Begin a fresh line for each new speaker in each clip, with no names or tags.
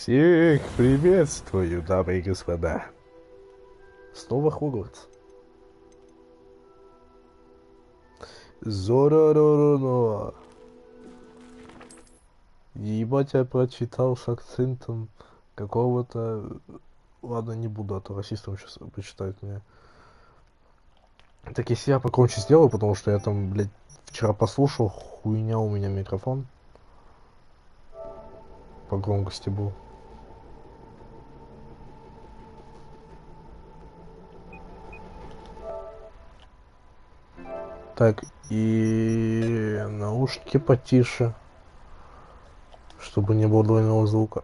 Всех приветствую, дамы и господа. Снова Хогвартс. Зоророрно. Ебать, я прочитал с акцентом какого-то... Ладно, не буду, а то расистом сейчас почитают меня. Так, если я покончу сделаю, потому что я там, блядь, вчера послушал, хуйня у меня микрофон. По громкости был. Так, и наушники потише, чтобы не было двойного звука.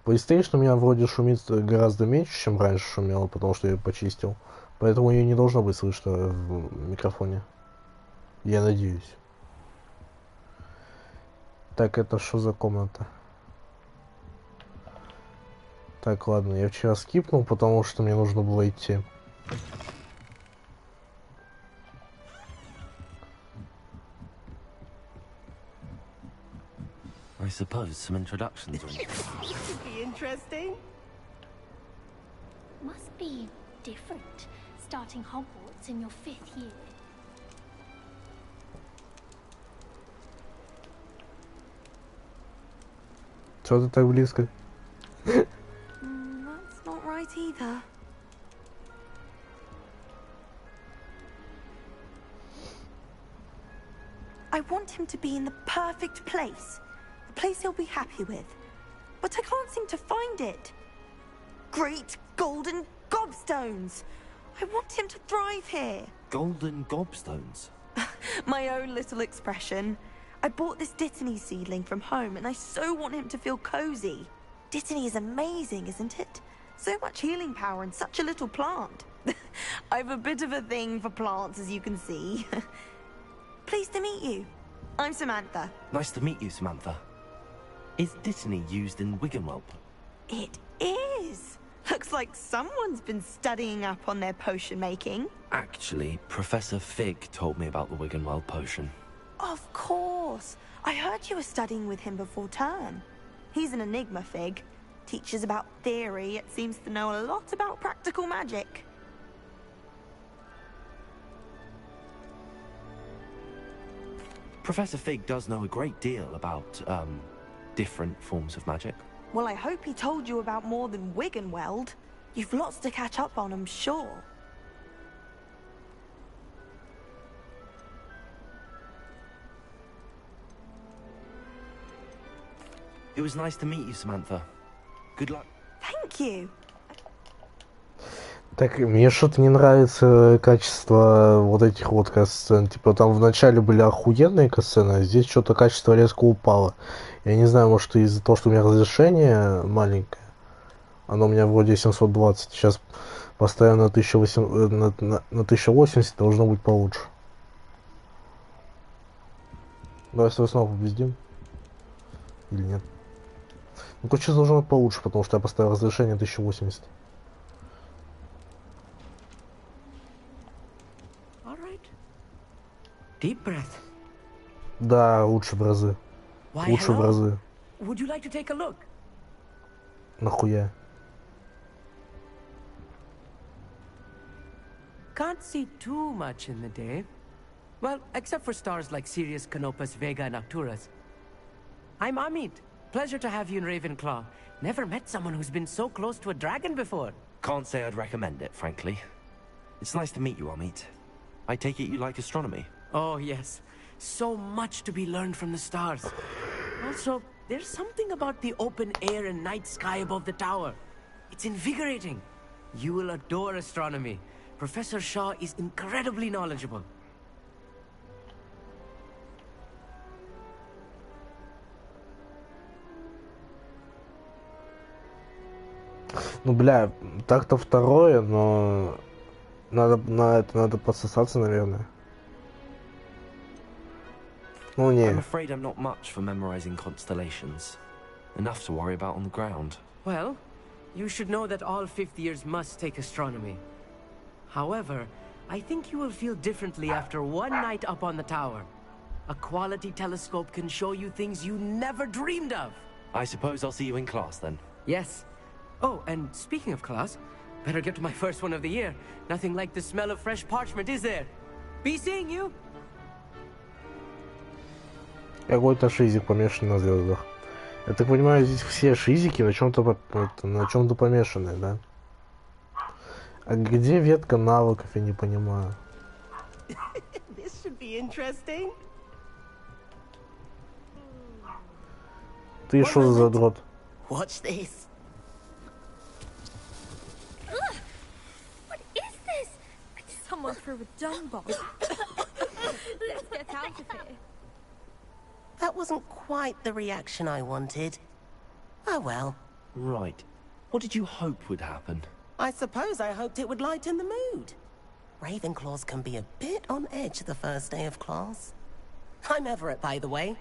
PlayStation у меня вроде шумит гораздо меньше, чем раньше шумело, потому что я ее почистил. Поэтому ее не должно быть слышно в микрофоне. Я надеюсь. Так, это что за комната? Так, ладно, я вчера скипнул, потому что мне нужно было идти.
I suppose some introductions will
be interesting.
Must be different, starting Hogwarts in your 5th year.
Что ты так близко?
That's not right either. I want him to be in the perfect place. A place he'll be happy with. But I can't seem to find it. Great golden gobstones! I want him to thrive here.
golden gobstones.
My own little expression. I bought this Dittany seedling from home and I so want him to feel cozy. Dittany is amazing, isn't it? So much healing power in such a little plant. I've a bit of a thing for plants, as you can see. Pleased to meet you. I'm Samantha.
Nice to meet you, Samantha. Is Dittany used in Wiggenweld?
It is. Looks like someone's been studying up on their potion making.
Actually, Professor Fig told me about the Wiggenweld potion.
Of course. I heard you were studying with him before term. He's an enigma, Fig. Teaches about theory, yet seems to know a lot about practical magic.
Professor Fig does know a great deal about, different forms of magic.
Well, I hope he told you about more than Wiggenweld. You've lots to catch up on, I'm sure.
It was nice to meet you, Samantha. Good luck.
Thank you.
Так, мне что-то не нравится качество вот этих вот катсцен. Типа там вначале были охуенные катсцены, а здесь что-то качество резко упало. Я не знаю, может из-за того, что у меня разрешение маленькое. Оно у меня вроде 720. Сейчас поставим на 1080, на 1080 должно быть получше. Давай снова победим. Или нет? Ну, короче, должно быть получше, потому что я поставил разрешение 1080.
Deep breath.
Да, лучше в разы.
Why,
Лучше в
hello?
разы.
Would you like to take a look?
Нахуя?
Can't see too much in the day. Well, except for stars like Sirius, Canopus, Vega, and Arcturus. I'm Amit. Pleasure to have you in Ravenclaw. Never met someone who's been so close to a dragon before.
Can't say I'd recommend it, frankly. It's nice to meet you, Amit. I take it you like astronomy?
Oh, yes. So much to be learned from the stars. Also, there's something about the open air and night sky above the tower. It's invigorating. You will adore astronomy. Professor Shaw is incredibly knowledgeable.
Ну, бля, так-то второе, но надо подсосаться, наверное. Ну, не.
I'm afraid I'm not much for memorizing constellations. Enough to worry about on the ground.
Well, you should know that all 5th years must take astronomy. However, I think you will feel differently after one night up on the tower. A quality telescope can show you things you never dreamed of.
I suppose I'll see you in class then.
Yes. Oh, and speaking of class, better get to my first one of the year. Nothing like the smell of fresh parchment, is there? Be seeing you.
Какой-то шизик помешан на звездах. Я так понимаю, здесь все шизики на чем-то помешаны, да? А где ветка навыков, я не понимаю.
This should be interesting.
Ты что за задрот?
Watch this.
What is this? Someone threw a dung bomb. Let's get out of here.
That wasn't quite the reaction I wanted. Oh well.
Right. What did you hope would happen?
I suppose I hoped it would lighten the mood. Ravenclaws can be a bit on edge the first day of class. I'm Everett, by the way.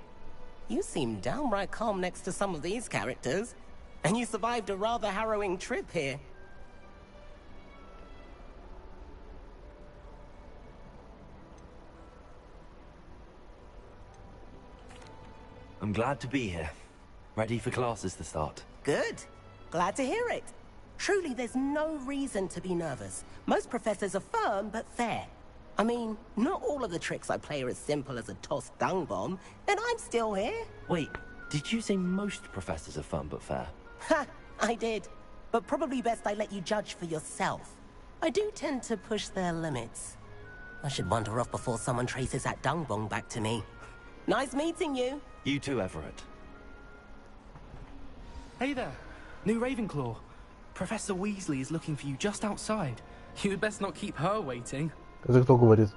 You seem downright calm next to some of these characters. And you survived a rather harrowing trip here.
I'm glad to be here. Ready for classes to start.
Good. Glad to hear it. Truly, there's no reason to be nervous. Most professors are firm, but fair. I mean, not all of the tricks I play are as simple as a tossed dung bomb, and I'm still here.
Wait, did you say most professors are fun but fair?
Ha! I did. But probably best I let you judge for yourself. I do tend to push their limits. I should wander off before someone traces that dung bomb back to me. Nice meeting you.
You too, Everett.
Hey there, new Ravenclaw. Professor Weasley is looking for you just outside. You had best not keep her waiting.
Это кто говорит?
It's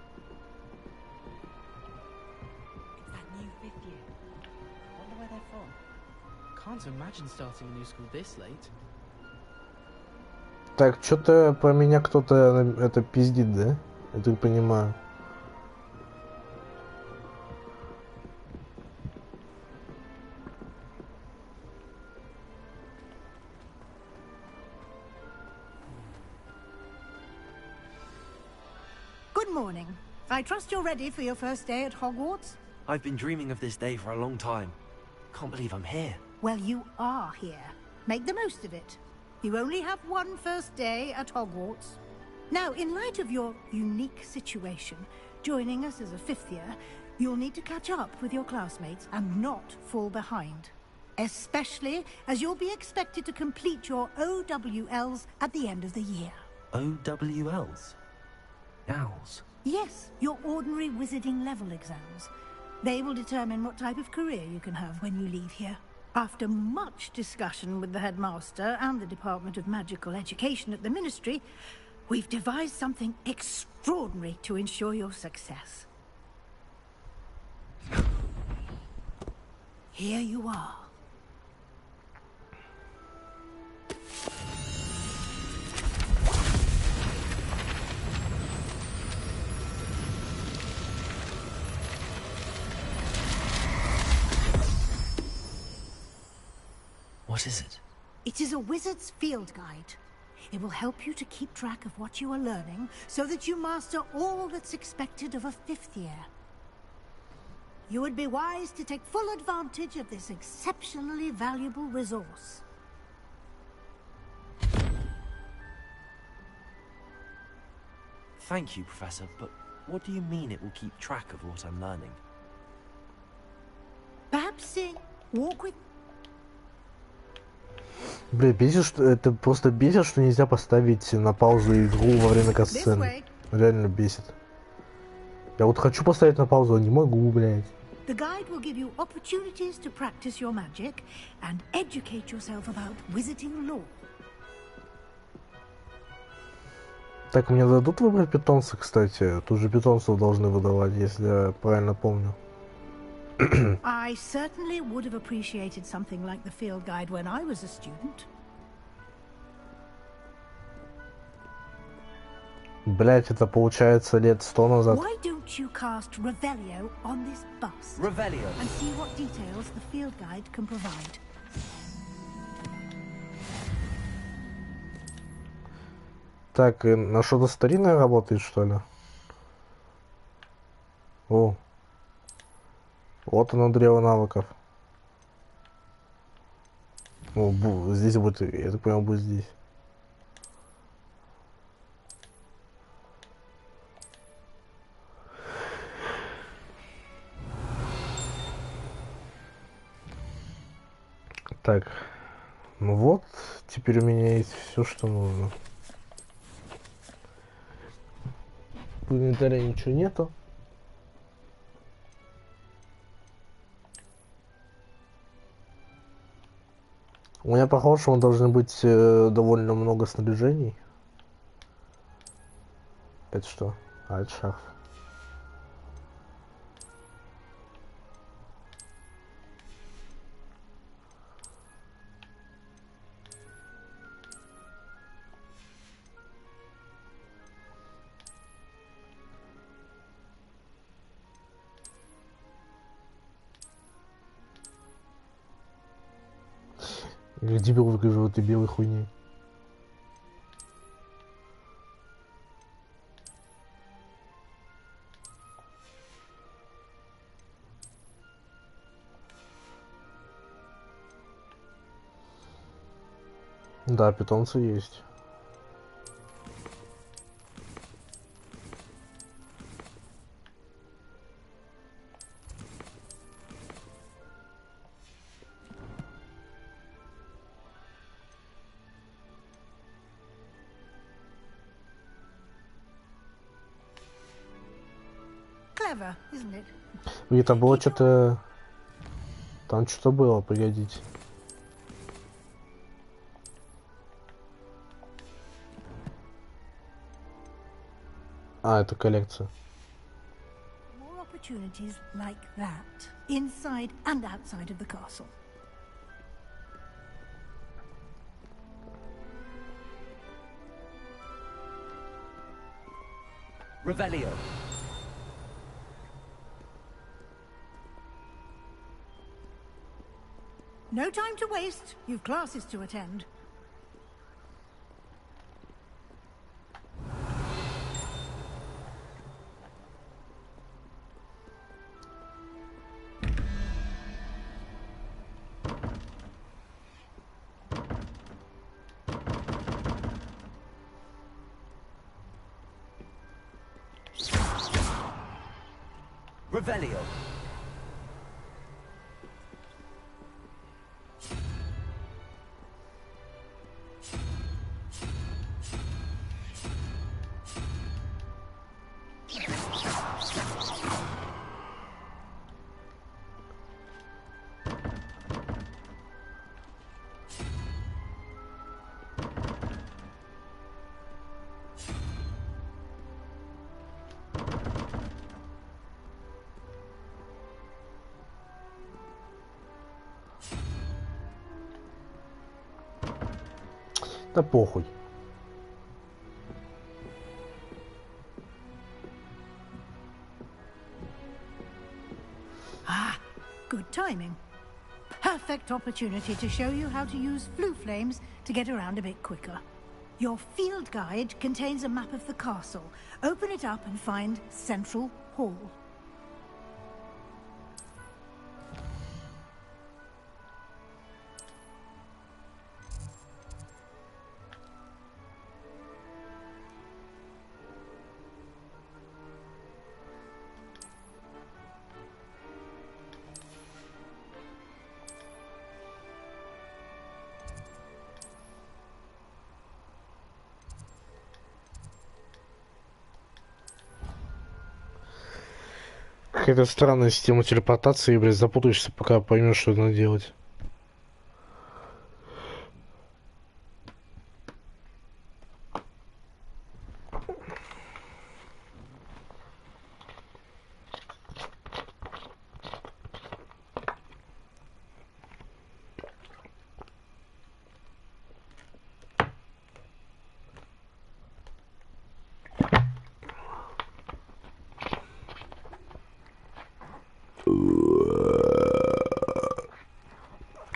that new fifth year. Wonder where they're from.
Can't imagine starting a new school this late.
Так, что-то про меня кто-то это пиздит, да? Я так понимаю.
Good morning. I trust you're ready for your first day at Hogwarts?
I've been dreaming of this day for a long time. Can't believe I'm here.
Well, you are here. Make the most of it. You only have one first day at Hogwarts. Now, in light of your unique situation, joining us as a fifth year, you'll need to catch up with your classmates and not fall behind. Especially as you'll be expected to complete your OWLs at the end of the year.
OWLs? Owls?
Yes, your ordinary wizarding level exams. They will determine what type of career you can have when you leave here. After much discussion with the headmaster and the Department of Magical Education at the Ministry, we've devised something extraordinary to ensure your success. Here you are.
What is it?
It is a wizard's field guide. It will help you to keep track of what you are learning so that you master all that's expected of a fifth year. You would be wise to take full advantage of this exceptionally valuable resource.
Thank you, Professor, but what do you mean it will keep track of what I'm learning?
Perhaps walk with...
Бля, бесит, что это просто бесит, что нельзя поставить на паузу игру во время катсцены. Реально бесит. Я вот хочу поставить на паузу, а не могу, блядь.
The guide will give you opportunities to practice your magic and educate yourself about wizarding lore.
Так, мне дадут выбрать питомца, кстати. Тут же питомцев должны выдавать, если я правильно помню.
I certainly would have appreciated something like the field guide when I was a student.
Блять, это получается лет 100 назад.
Why don't you cast Revelio on this bus?
Revelio.
And see what details the field guide can provide.
Так, на что-то старинное работает, что ли? О. Вот оно, древо навыков. О, здесь будет, я так понимаю, будет здесь. Так, ну вот, теперь у меня есть все, что нужно. В инвентаре ничего нету. У меня по-хорошему должны быть довольно много снаряжений. Это что? А, это шарф. Как дебил выгляжу в этой белой хуйне. Да, питомцы есть.
Clever, isn't it?
И там было что-то... Там что-то было, погодите. А, это коллекция.
More opportunities like that, inside and outside of the castle.
Revelio.
No time to waste. You've classes to attend.
Revelio.
Да похуй.
Ah, good timing. Perfect opportunity to show you how to use flue flames to get around a bit quicker. Your field guide contains a map of the castle. Open it up and find Central Hall.
Какая-то странная система телепортации, блядь, запутаешься, пока поймешь, что надо делать.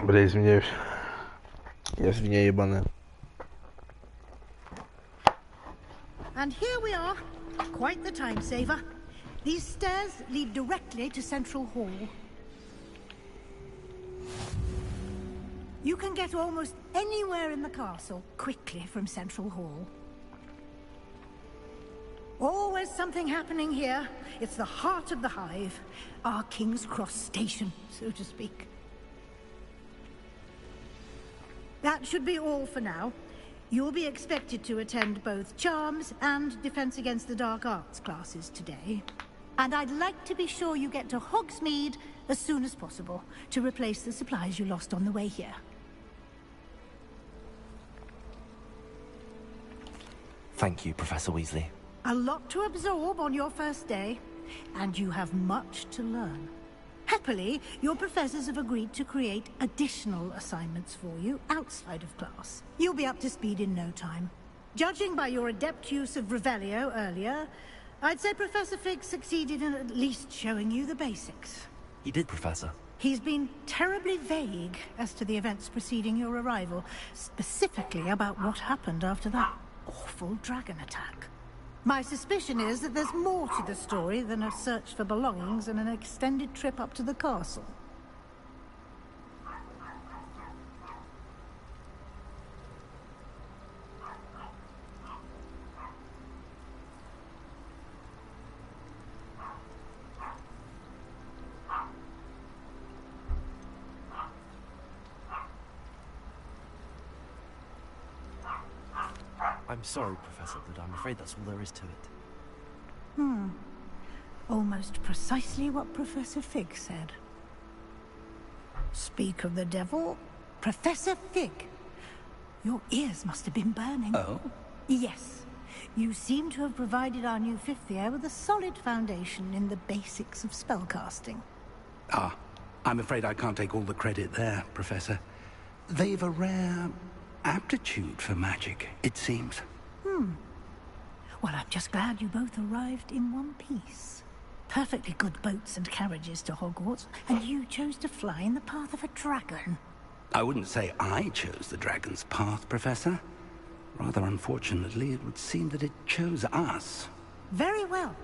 Бля, извиняюсь. Я свинья ебаная.
And here we are. Quite the time saver. These stairs lead directly to Central Hall. You can get almost anywhere in the castle quickly from Central Hall. Always something happening here. It's the heart of the hive. Our King's Cross station, so to speak. That should be all for now. You'll be expected to attend both Charms and Defense Against the Dark Arts classes today. And I'd like to be sure you get to Hogsmeade as soon as possible to replace the supplies you lost on the way here.
Thank you, Professor Weasley.
A lot to absorb on your first day, and you have much to learn. Happily, your professors have agreed to create additional assignments for you outside of class. You'll be up to speed in no time. Judging by your adept use of Revelio earlier, I'd say Professor Fig succeeded in at least showing you the basics.
He did, Professor.
He's been terribly vague as to the events preceding your arrival, specifically about what happened after that awful dragon attack. My suspicion is that there's more to the story than a search for belongings and an extended trip up to the castle.
I'm sorry, Professor, but I'm afraid that's all there is to it.
Almost precisely what Professor Fig said. Speak of the devil, Professor Fig. Your ears must have been burning.
Oh?
Yes. You seem to have provided our new fifth year with a solid foundation in the basics of spellcasting.
Ah, I'm afraid I can't take all the credit there, Professor. They've a rare aptitude for magic, it seems.
Well, I'm just glad you both arrived in one piece. Perfectly good boats and carriages to Hogwarts, and you chose to fly in the path of a dragon.
I wouldn't say I chose the dragon's path, Professor. Rather unfortunately, it would seem that it chose us.
Very well.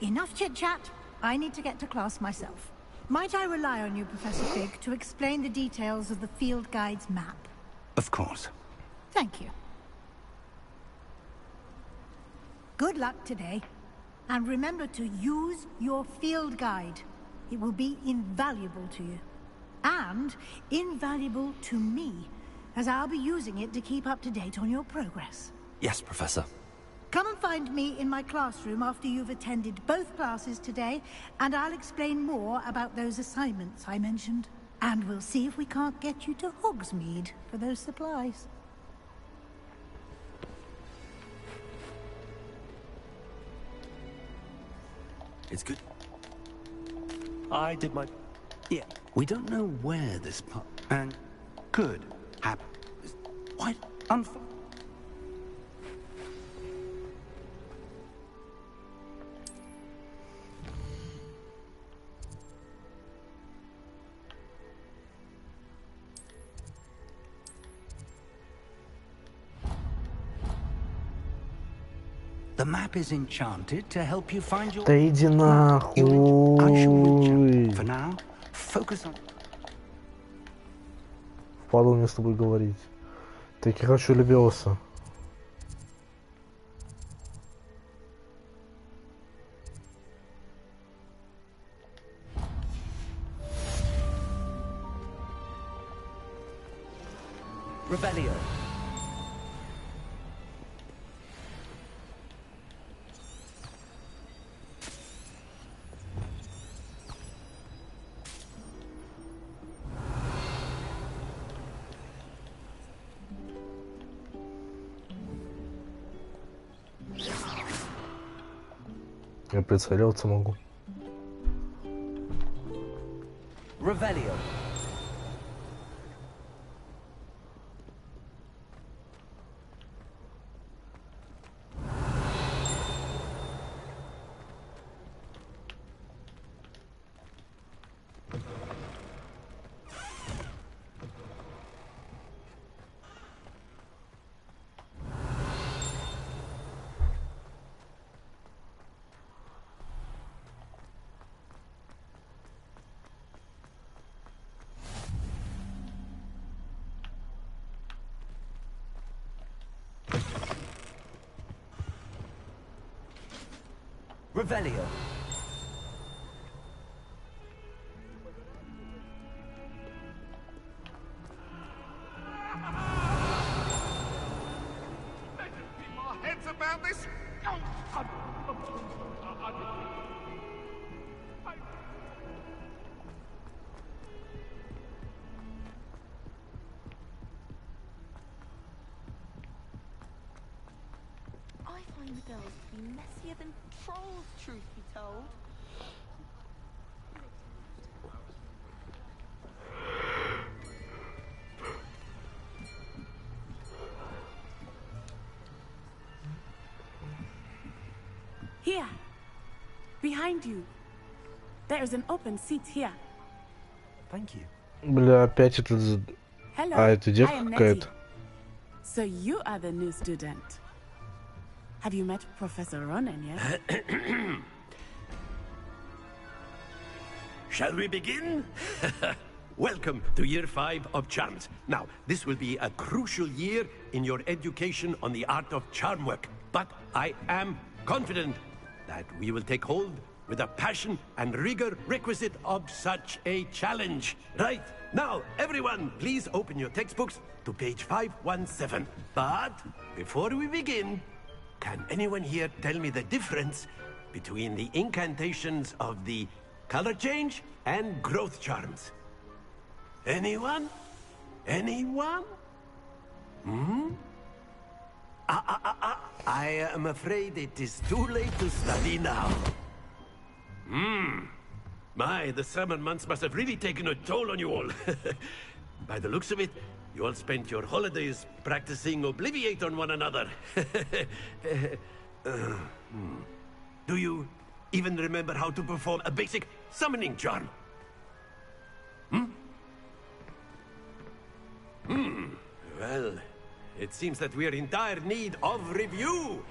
Enough chit-chat. I need to get to class myself. Might I rely on you, Professor Fig, to explain the details of the field guide's map?
Of course.
Thank you. Good luck today. And remember to use your field guide. It will be invaluable to you. And invaluable to me, as I'll be using it to keep up to date on your progress.
Yes, Professor.
Come and find me in my classroom after you've attended both classes today, and I'll explain more about those assignments I mentioned. And we'll see if we can't get you to Hogsmeade for those supplies.
It's good.
I did my... Yeah, we don't know where this part... And could happen. What? The map is enchanted to help you find your...
Да иди
I shall reach
нахуй.
out. For now, focus on...
Впадло мне с тобой говорить. Таки хочу любился.
Revelio.
Я прицеливаться могу.
Revelio.
Revelio.
Heads about this.
I find the girls to be messier than trolls, truth be told.
Here, behind you. There is an open seat here.
Thank you.
Бля, опять этот...
Hello,
А, это
I
девка
am
какая-то.
Nettie. So you are the new student. Have you met Professor Ronan yet?
Shall we begin? Welcome to Year 5 of Charms. Now, this will be a crucial year in your education on the art of charm work. But I am confident that we will take hold with the passion and rigor requisite of such a challenge. Right, now, everyone, please open your textbooks to page 517. But before we begin, can anyone here tell me the difference between the incantations of the color change and growth charms? Anyone? Anyone? I am afraid it is too late to study now. My, the summer months must have really taken a toll on you all. By the looks of it, you all spent your holidays practicing Obliviate on one another. Do you even remember how to perform a basic summoning charm? Well, it seems that we are in dire need of review.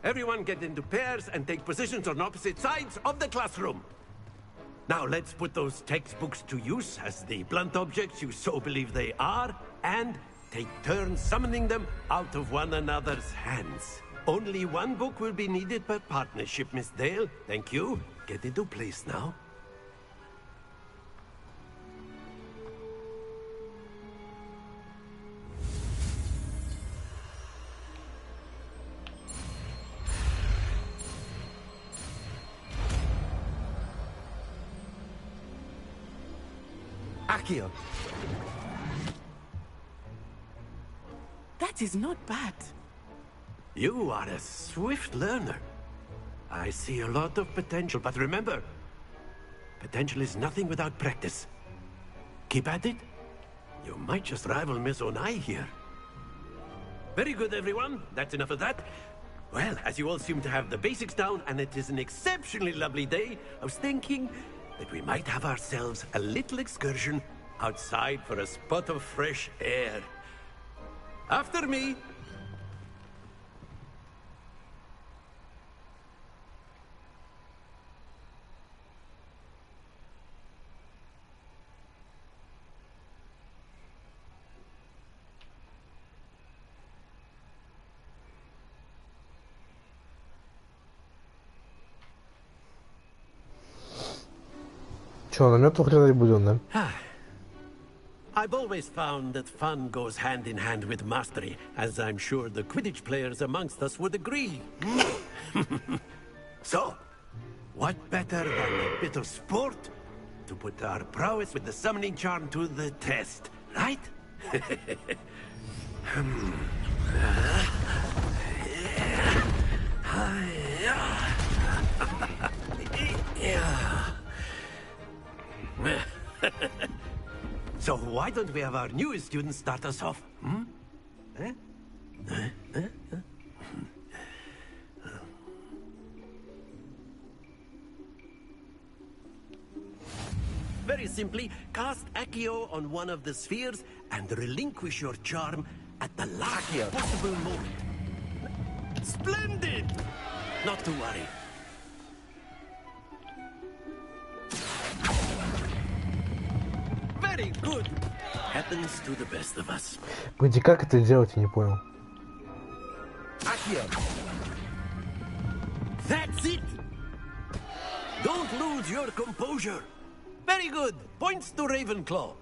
Everyone get into pairs and take positions on opposite sides of the classroom. Now let's put those textbooks to use as the blunt objects you so believe they are, and take turns summoning them out of one another's hands. Only one book will be needed per partnership, Miss Dale. Thank you. Get into place now.
Accio.
That is not bad.
You are a swift learner. I see a lot of potential, but remember, potential is nothing without practice. Keep at it. You might just rival Miss Onai here. Very good, everyone. That's enough of that. Well, as you all seem to have the basics down, and it is an exceptionally lovely day, I was thinking that we might have ourselves a little excursion outside for a spot of fresh air. After me.
Чё, на мету хренать будем, да?
I've always found that fun goes hand in hand with mastery, as I'm sure the Quidditch players amongst us would agree. So, what better than a bit of sport to put our prowess with the summoning charm to the test, right? So why don't we have our newest student start us off? Very simply, cast Accio on one of the spheres and relinquish your charm at the last possible moment. Splendid! Not to worry. Very good. Happens to the best of us.
Погоди, как это делать, я не понял.
Accio. That's it. Don't lose your composure. Very good. Points to Ravenclaw.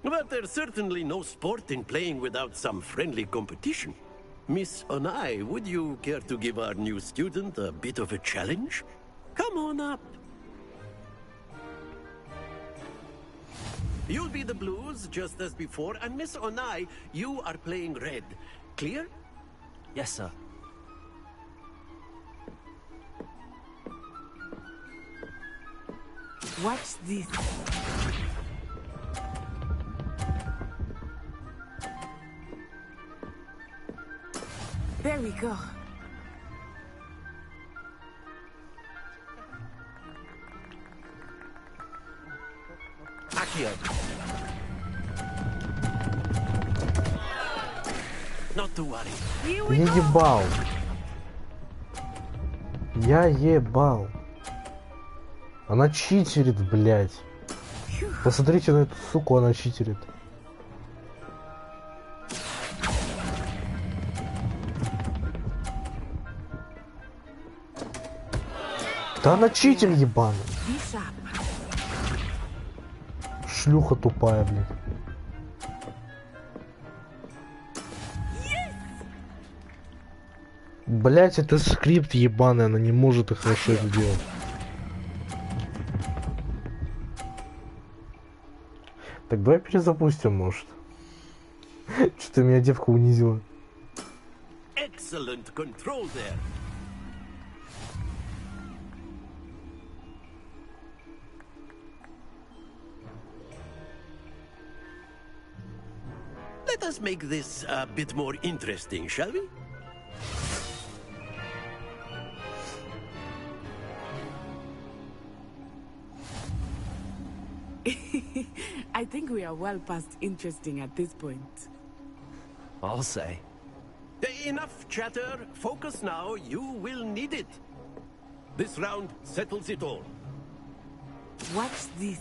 But there's certainly no sport in playing without some friendly competition. Miss Onai, would you care to give our new student a bit of a challenge? Come on up. You'll be the blues, just as before, and Miss Onai, you are playing red. Clear?
Yes, sir.
Watch this. There we go.
Accio.
Not to worry.
Я ебал. Я ебал. Она читерит, блядь. Посмотрите на эту суку, она читерит. Да она читер ебаный. Шлюха тупая, блядь. Блять, это скрипт ебаный, она не может и хорошо это делать. Так давай перезапустим, может. Что-то меня девка унизила.
Excellent control there. Let us make this a bit more interesting, shall we?
I think we are well past interesting at this point.
I'll say.
Enough chatter. Focus now. You will need it. This round settles it all.
Watch this.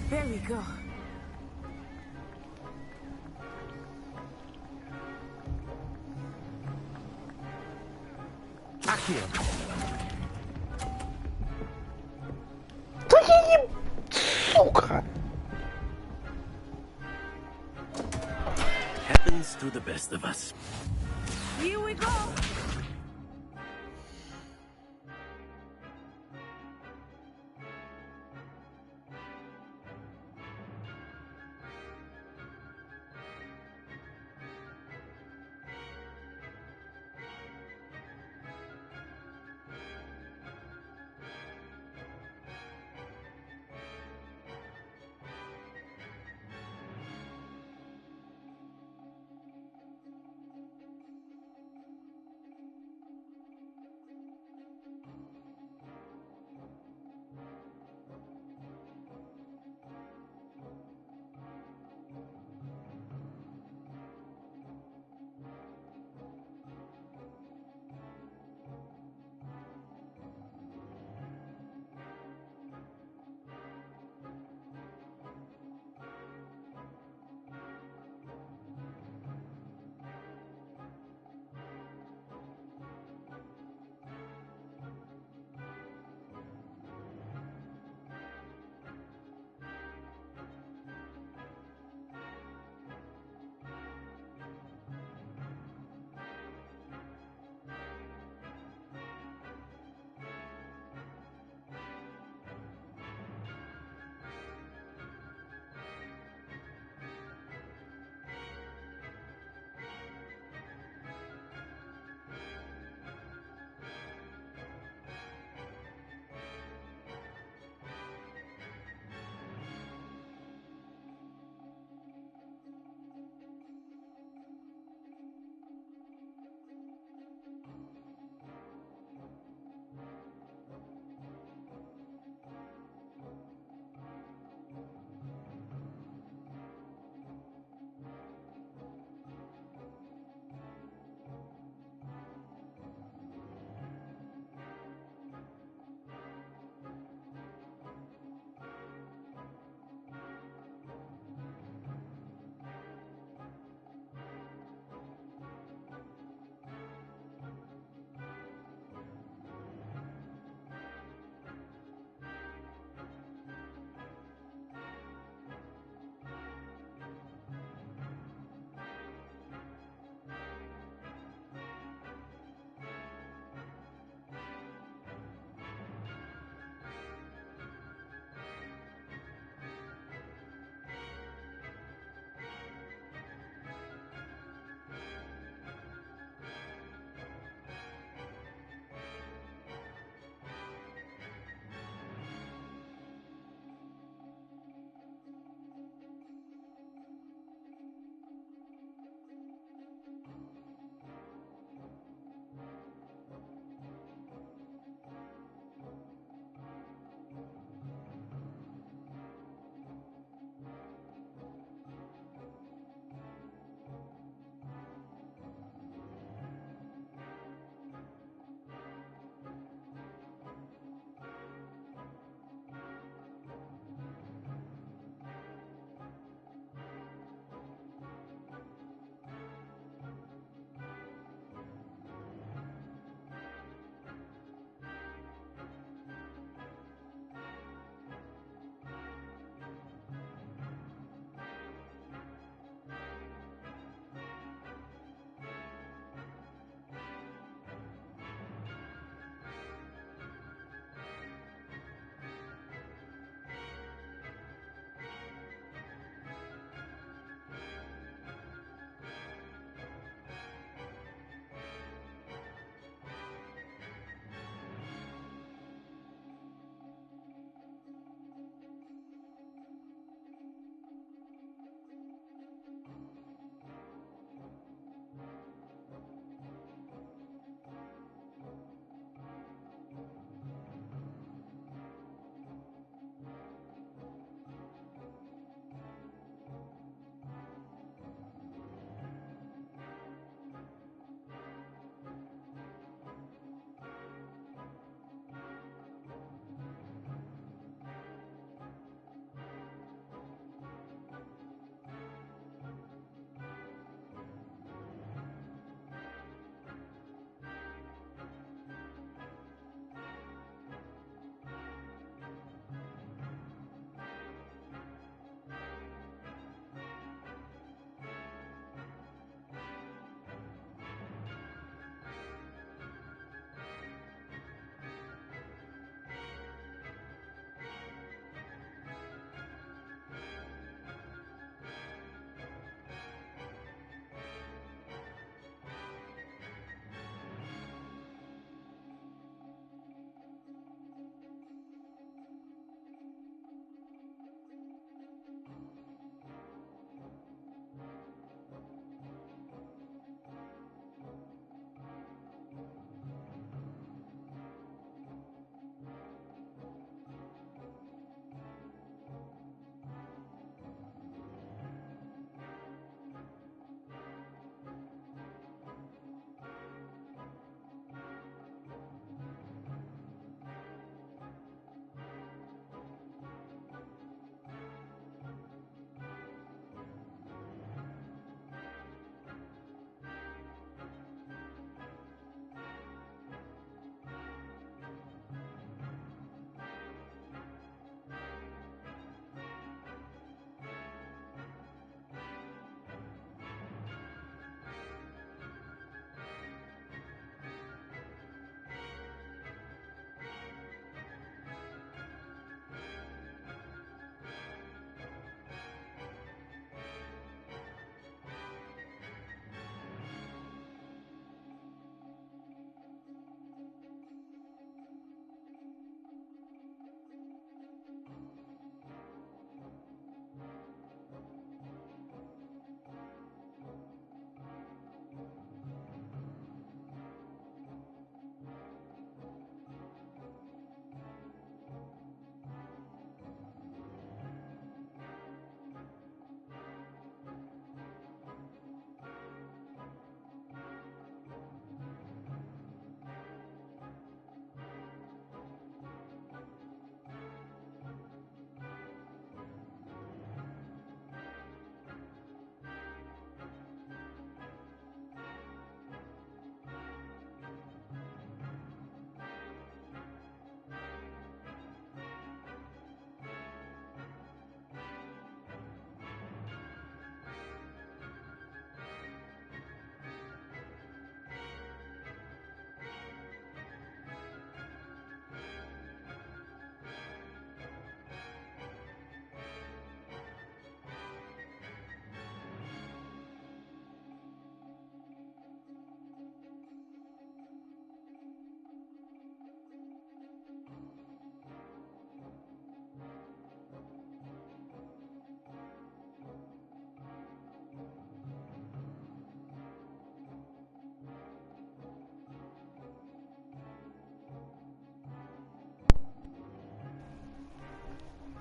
There we go.
Accio.
Да я не... Сука!
Happens to the best of us.
Here we go.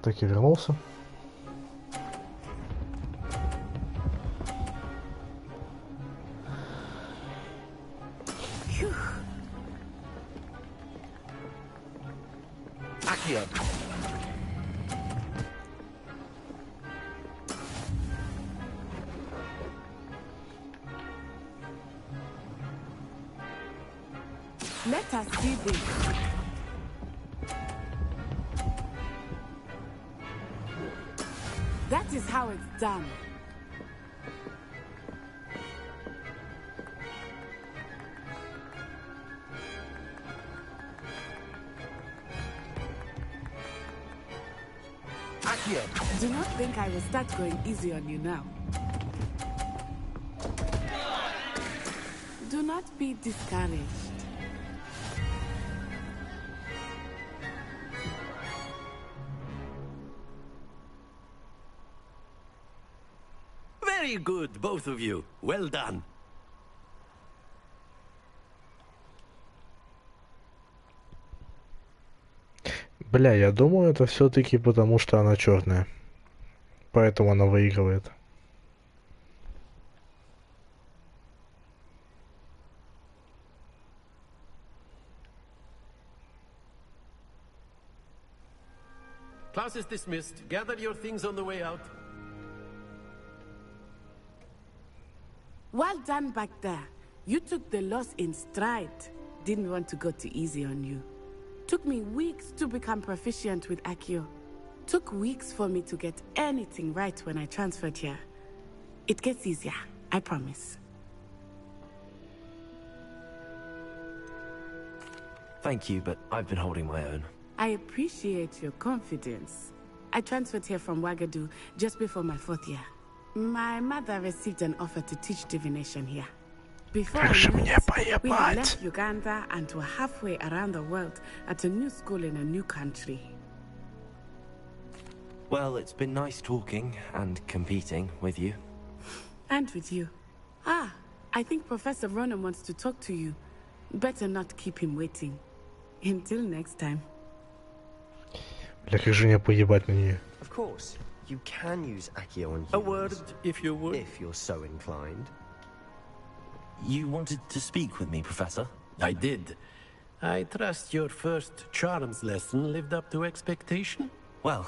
Так и вернулся.
Let us see this. That is how it's done. Do not think I will start going easy on you now. Do not be discouraged.
Very good, both of you. Well done.
Бля, я думаю, это все-таки потому, что она черная. Поэтому она выигрывает.
Class is dismissed. Gather your things on the way out.
Well done back there. You took the loss in stride. Didn't want to go too easy on you. Took me weeks to become proficient with Accio. Took weeks for me to get anything right when I transferred here. It gets easier, I promise.
Thank you, but I've been holding my own.
I appreciate your confidence. I transferred here from Wagadu just before my 4th year. My mother received an offer to teach divination here. Before I knew it, we had left Uganda and were halfway around the world at a new school in a new country.
Well, it's been nice talking and competing with you.
And with you. Ah, I think Professor Ronan wants to talk to you. Better not keep him waiting. Until next time.
Бля, как же мне поебать на нее.
Of course, you can use Accio on humans.
A word, if you would.
If you're so inclined.
You wanted to speak with me, Professor?
I did. I trust your first charms lesson lived up to expectation?
Well,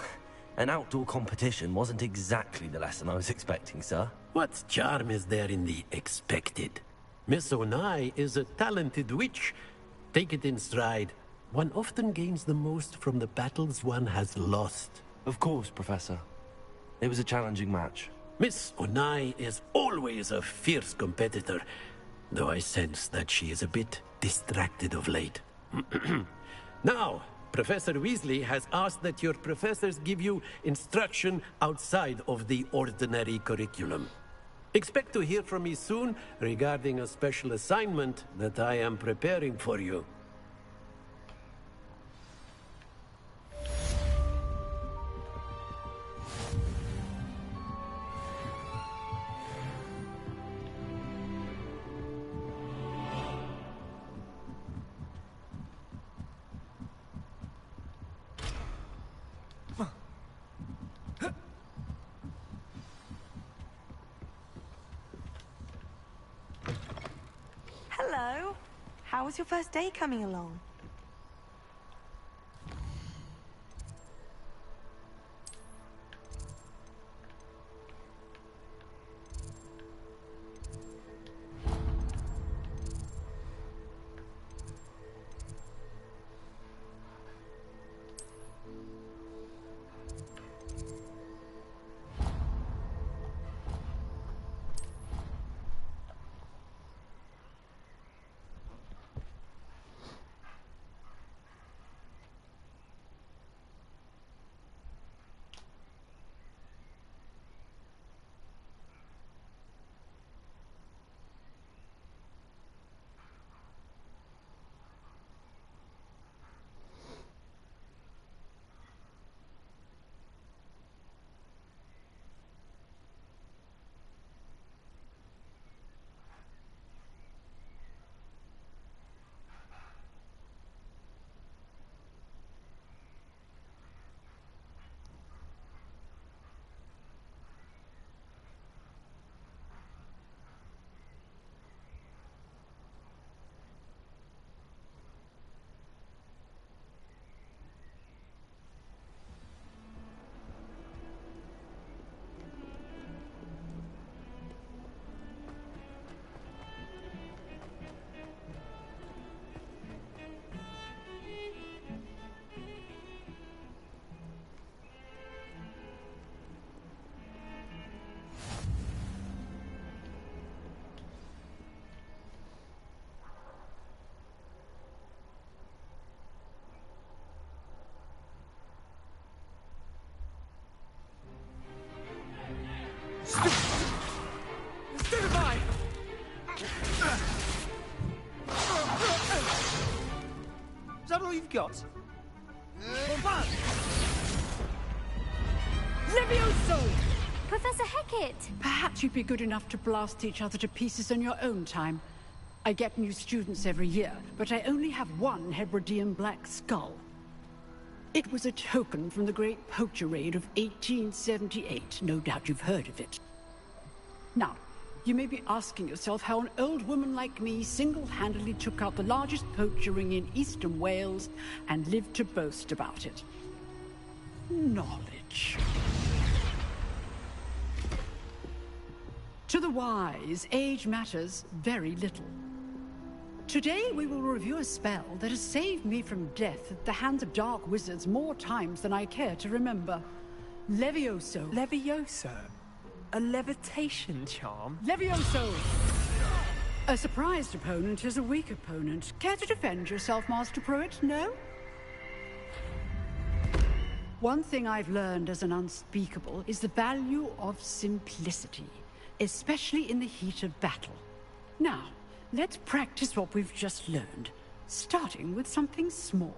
an outdoor competition wasn't exactly the lesson I was expecting, sir.
What charm is there in the expected? Miss Onai is a talented witch. Take it in stride. One often gains the most from the battles one has lost.
Of course, Professor. It was a challenging match.
Miss Onai is always a fierce competitor, though I sense that she is a bit distracted of late. Now, Professor Weasley has asked that your professors give you instruction outside of the ordinary curriculum. Expect to hear from me soon regarding a special assignment that I am preparing for you.
Hello. How was your first day coming along?
got?
Levioso!
Professor Hecat!
Perhaps you'd be good enough to blast each other to pieces in your own time. I get new students every year, but I only have one Hebridean black skull. It was a token from the Great Poacher Raid of 1878. No doubt you've heard of it. Now, you may be asking yourself how an old woman like me single-handedly took out the largest poacher ring in eastern Wales and lived to boast about it. Knowledge. To the wise, age matters very little. Today we will review a spell that has saved me from death at the hands of dark wizards more times than I care to remember. Levioso.
Levioso? A levitation charm?
Levioso! A surprised opponent is a weak opponent. Care to defend yourself, Master Pruitt? No? One thing I've learned as an unspeakable is the value of simplicity, especially in the heat of battle. Now, let's practice what we've just learned, starting with something small.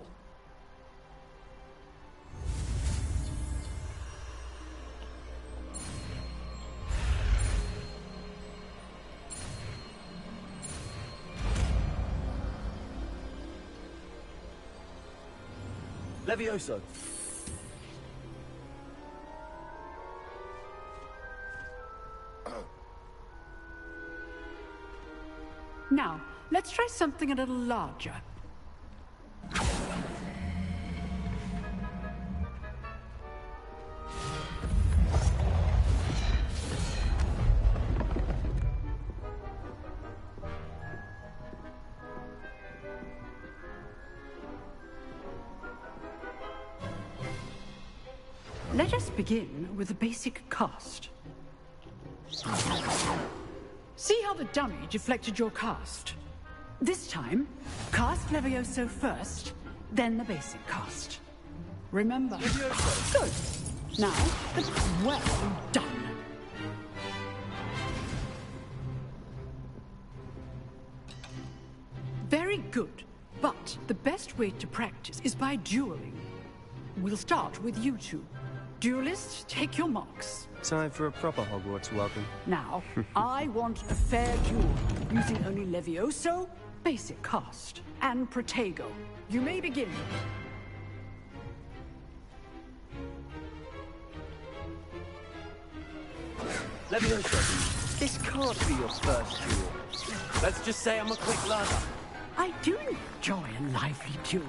Levioso.
Now, let's try something a little larger. Let us begin with a basic cast. See how the dummy deflected your cast? This time, cast Levioso first, then the basic cast. Remember? Good. Now, well done. Very good. But the best way to practice is by dueling. We'll start with you two. Duelists, take your marks.
Time for a proper Hogwarts welcome.
Now, I want a fair duel, using only Levioso, basic cast, and Protego. You may begin.
Levioso, this can't be your first duel. Let's just say I'm a quick learner.
I do enjoy a lively duel.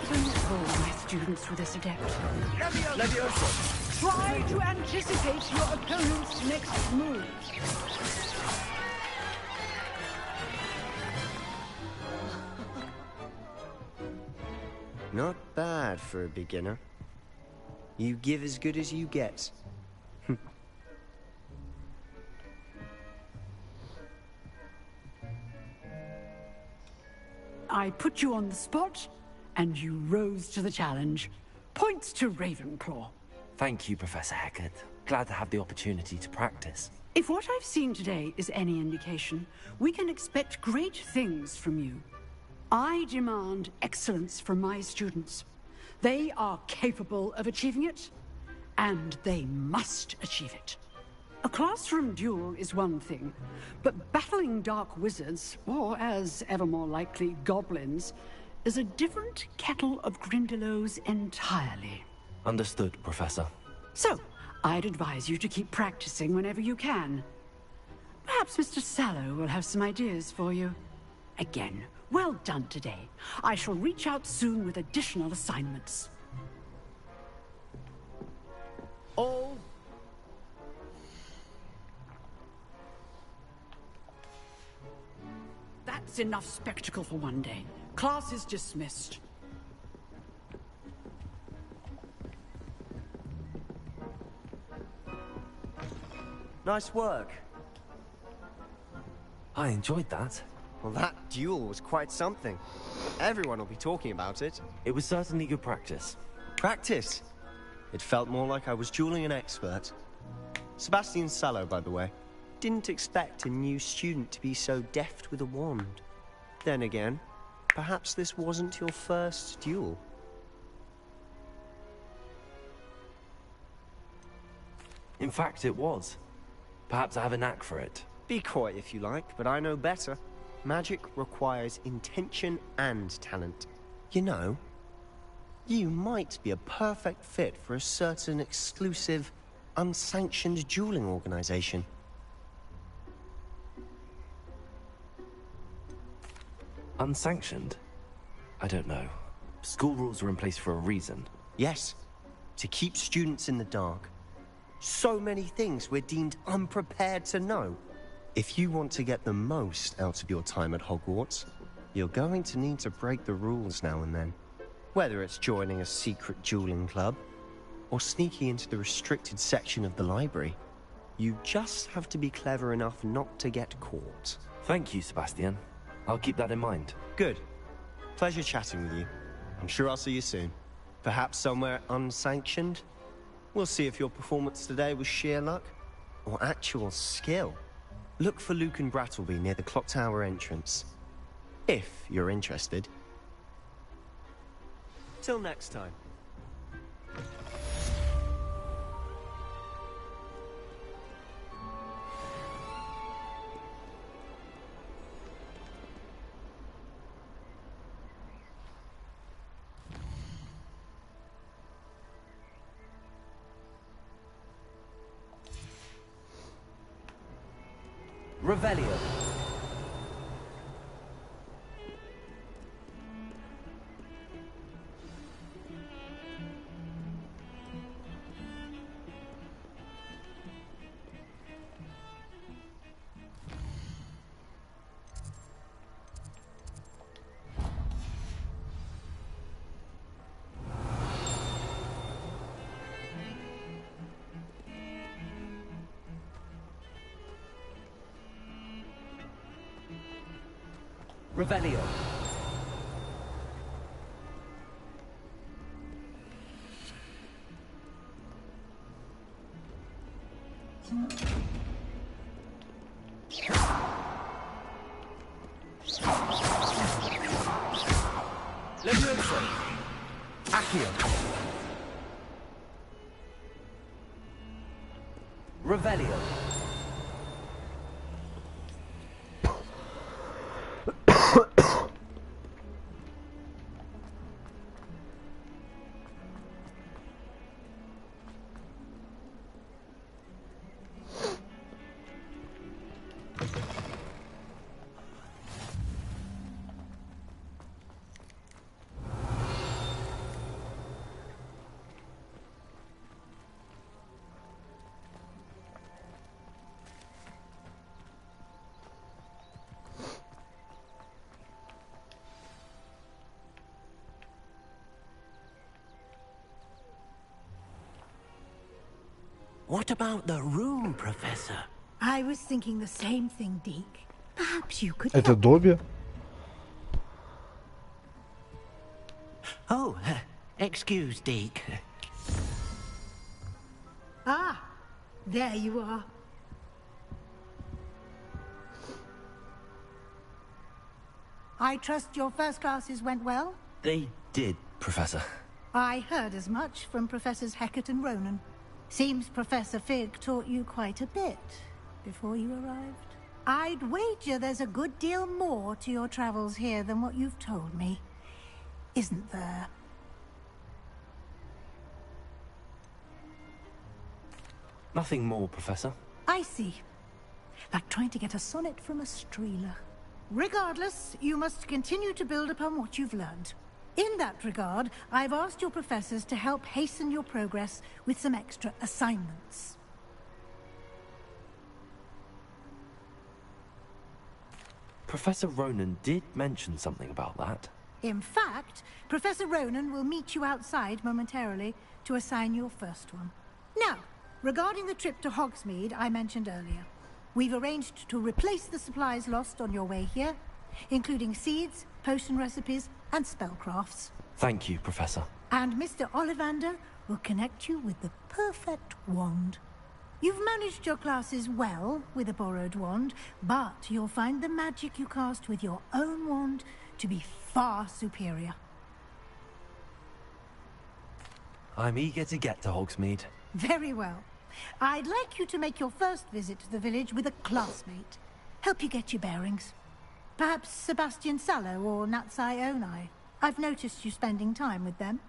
But not all my students were this adept.
Levioso!
Try to anticipate your opponent's next move.
Not bad for a beginner. You give as good as you get.
I put you on the spot, and you rose to the challenge. Points to Ravenclaw.
Thank you, Professor Hecat. Glad to have the opportunity to practice.
If what I've seen today is any indication, we can expect great things from you. I demand excellence from my students. They are capable of achieving it, and they must achieve it. A classroom duel is one thing, but battling dark wizards, or as ever more likely, goblins, is a different kettle of Grindylows entirely.
Understood, Professor.
So, I'd advise you to keep practicing whenever you can. Perhaps Mr. Sallow will have some ideas for you. Again, well done today. I shall reach out soon with additional assignments.
All.
That's enough spectacle for one day. Class is dismissed.
Nice work.
I enjoyed that.
Well, that duel was quite something. Everyone will be talking about it.
It was certainly good practice.
Practice? It felt more like I was dueling an expert. Sebastian Sallow, by the way. Didn't expect a new student to be so deft with a wand. Then again, perhaps this wasn't your first duel.
In fact, it was. Perhaps I have a knack for it.
Be coy if you like, but I know better. Magic requires intention and talent. You know, you might be a perfect fit for a certain exclusive, unsanctioned dueling organization.
Unsanctioned? I don't know. School rules are in place for a reason.
Yes, to keep students in the dark. So many things we're deemed unprepared to know. If you want to get the most out of your time at Hogwarts, you're going to need to break the rules now and then. Whether it's joining a secret dueling club, or sneaking into the restricted section of the library, you just have to be clever enough not to get caught.
Thank you, Sebastian. I'll keep that in mind.
Good. Pleasure chatting with you. I'm sure I'll see you soon. Perhaps somewhere unsanctioned? We'll see if your performance today was sheer luck, or actual skill. Look for Luke and Brattleby near the clock tower entrance. If you're interested. Till next time.
Revelio. Revelio. Leviosa. Accio. Revelio.
What about the room, Professor?
I was thinking the same thing, Deke. Perhaps you could
Это
help.
Добби?
Oh, excuse, Deke.
Ah, there you are. I trust your first classes went well?
They did, Professor.
I heard as much from Professors Hecat and Ronan. Seems Professor Fig taught you quite a bit before you arrived. I'd wager there's a good deal more to your travels here than what you've told me. Isn't there?
Nothing more, Professor.
I see. Like trying to get a sonnet from a streeler. Regardless, you must continue to build upon what you've learned. In that regard, I've asked your professors to help hasten your progress with some extra assignments.
Professor Ronan did mention something about that.
In fact, Professor Ronan will meet you outside momentarily to assign your first one. Now, regarding the trip to Hogsmeade I mentioned earlier, we've arranged to replace the supplies lost on your way here, including seeds, potion recipes, and spellcrafts.
Thank you, Professor.
And Mr. Ollivander will connect you with the perfect wand. You've managed your classes well with a borrowed wand, but you'll find the magic you cast with your own wand to be far superior.
I'm eager to get to Hogsmeade.
Very well. I'd like you to make your first visit to the village with a classmate. Help you get your bearings. Perhaps Sebastian Sallow or Natsai Onai. I've noticed you spending time with them.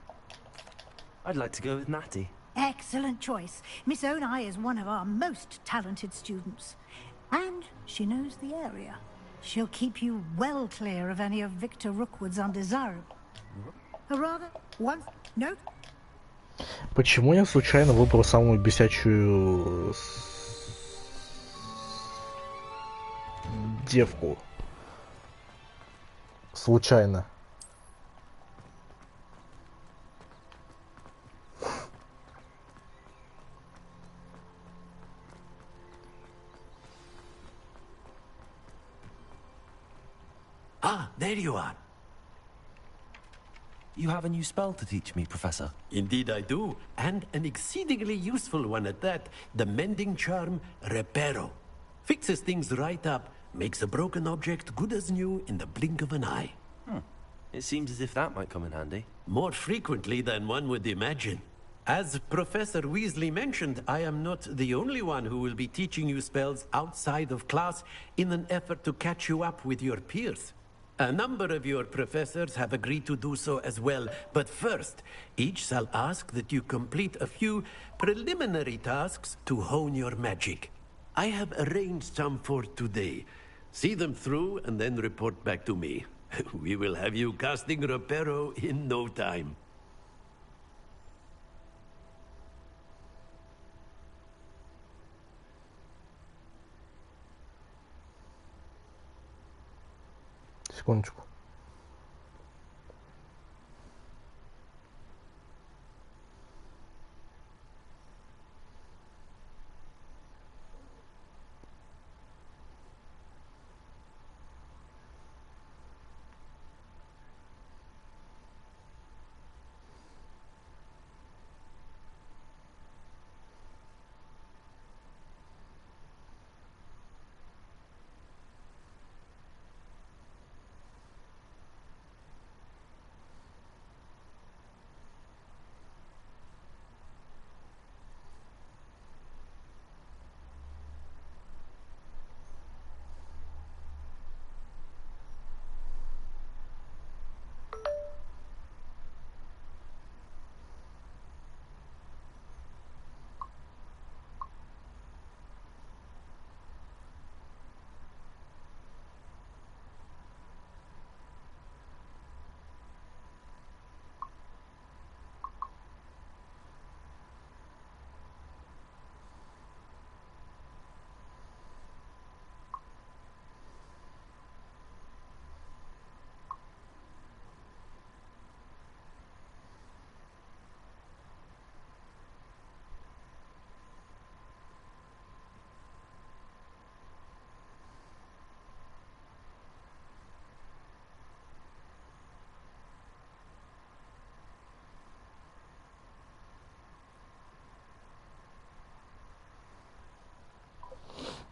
I'd like to go with Natty.
Excellent choice. Miss Onai is one of our most talented students. And she knows the area. She'll keep you well clear of any of Victor Rookwood's undesirable. Or rather, one... No?
Почему я случайно выбрал самую бесячую девку? Случайно.
Ah, there you are.
You have a new spell to teach me, Professor.
Indeed I do, and an exceedingly useful one at that. The mending charm, Reparo. Fixes things right up, makes a broken object good as new in the blink of an eye.
It seems as if that might come in handy.
More frequently than one would imagine. As Professor Weasley mentioned, I am not the only one who will be teaching you spells outside of class in an effort to catch you up with your peers. A number of your professors have agreed to do so as well, but first, each shall ask that you complete a few preliminary tasks to hone your magic. I have arranged some for today. See them through and then report back to me. We will have you casting Reparo in no time.
Секундочку.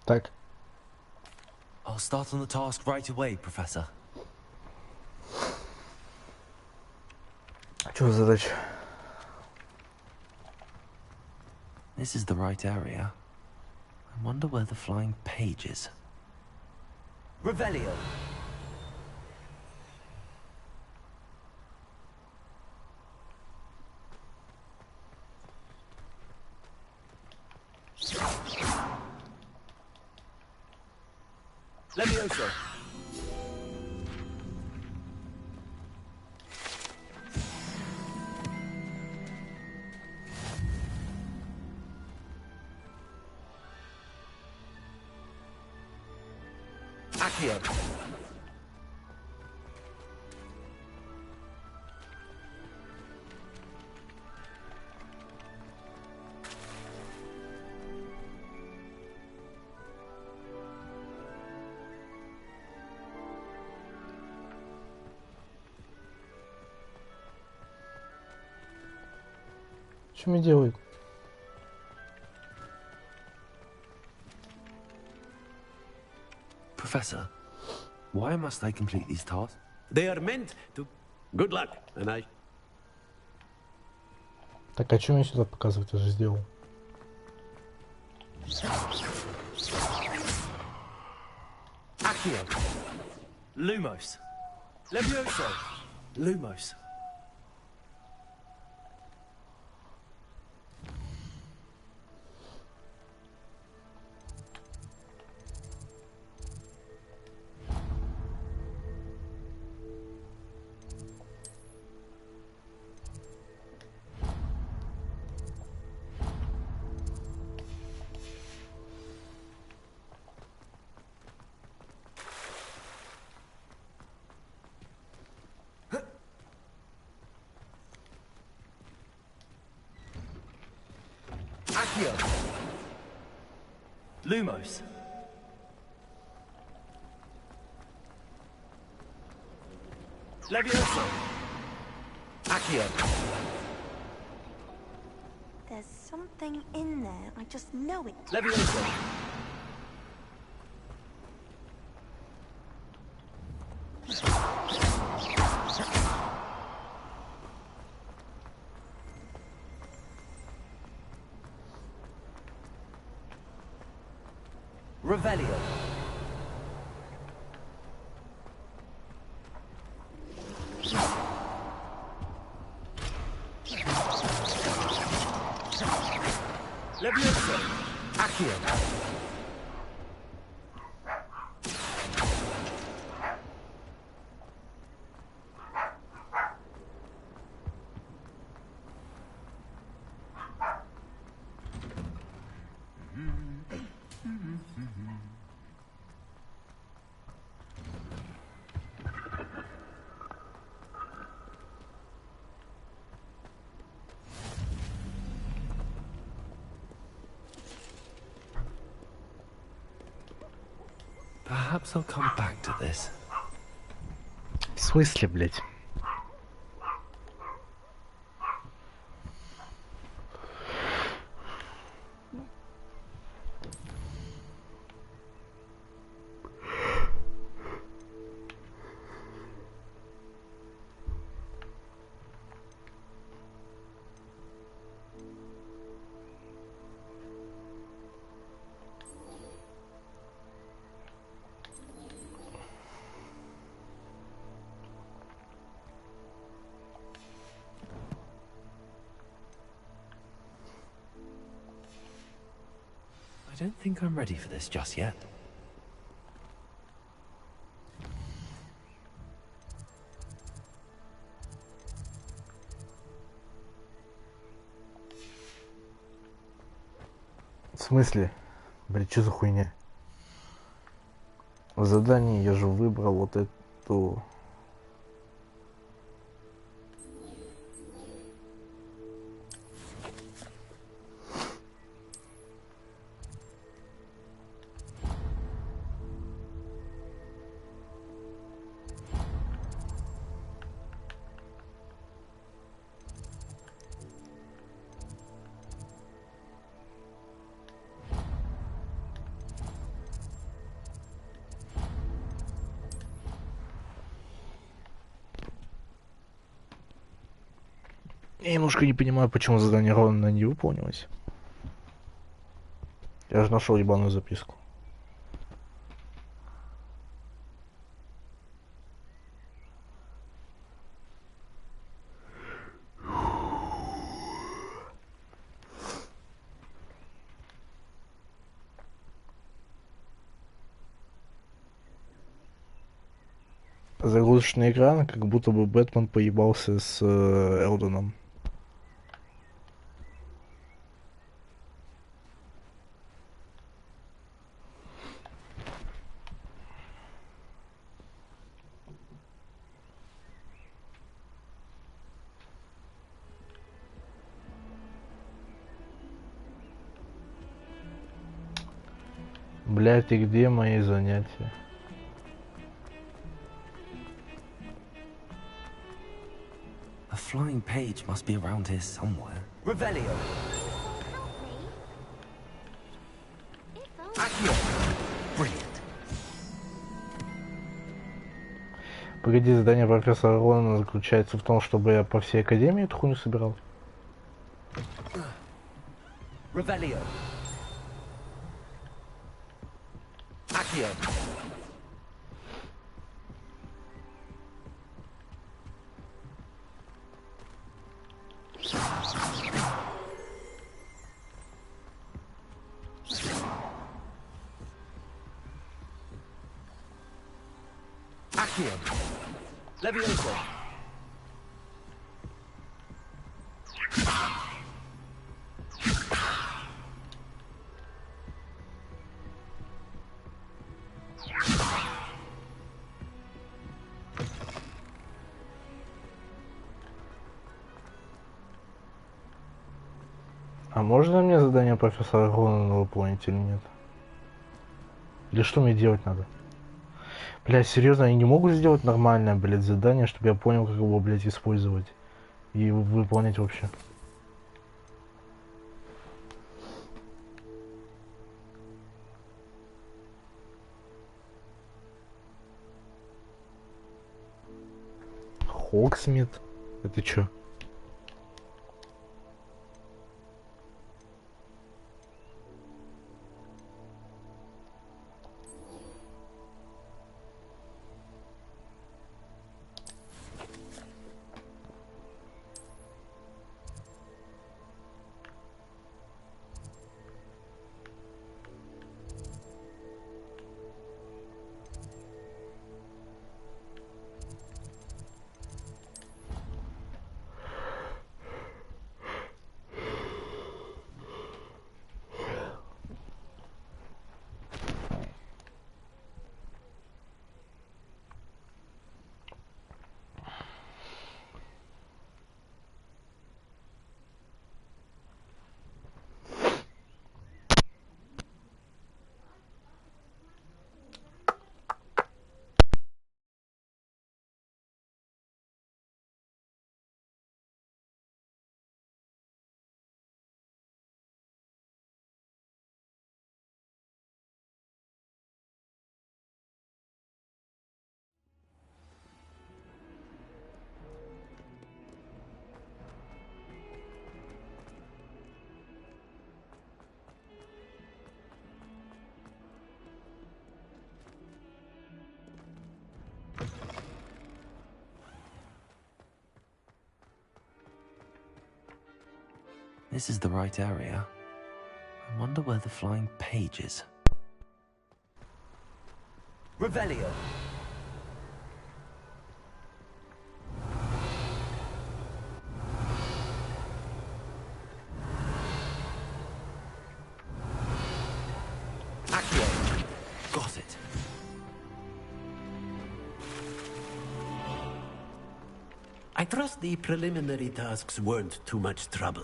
Так.
I'll start on the task right away, Professor.
Что за задача?
This is the right area. I wonder where the flying page is.
Revelio. Levioso. Accio.
Что мне делает?
Professor, why must I complete these tasks?
They are meant to... Good luck, and I...
Так, а что мне сюда показывать? Я же сделал.
Accio. Lumos. Levioso. Lumos. Accio. Lumos. Levioso. Accio.
There's something in there. I just know it.
Levioso. Revelio. Levioso. Accio.
Perhaps I'll come back to this.
В смысле, блядь?
I don't think I'm ready for this just yet.
В смысле? Блядь, что за хуйня? Задание я же выбрал вот эту... Я немножко не понимаю, почему задание ровно не выполнилось. Я же нашел ебаную записку. Загрузочный экран, как будто бы Бэтмен поебался с Элдоном. Блять, и где мои занятия?
A flying page must be around here somewhere. Revelio. Accio. Brilliant.
Погоди, задание профессора Рона заключается в том, чтобы я по всей академии эту хуйню собирал.
Revelio. Accio. Accio. Levioso.
А можно мне задание профессора Рона выполнить или нет? Или что мне делать надо? Блядь, серьезно, они не могут сделать нормальное, блядь, задание, чтобы я понял, как его, блядь, использовать и выполнять вообще. Хоксмит? Это чё?
This is the right area. I wonder where the flying page is.
Revelio. Accio.
Got it.
I trust the preliminary tasks weren't too much trouble.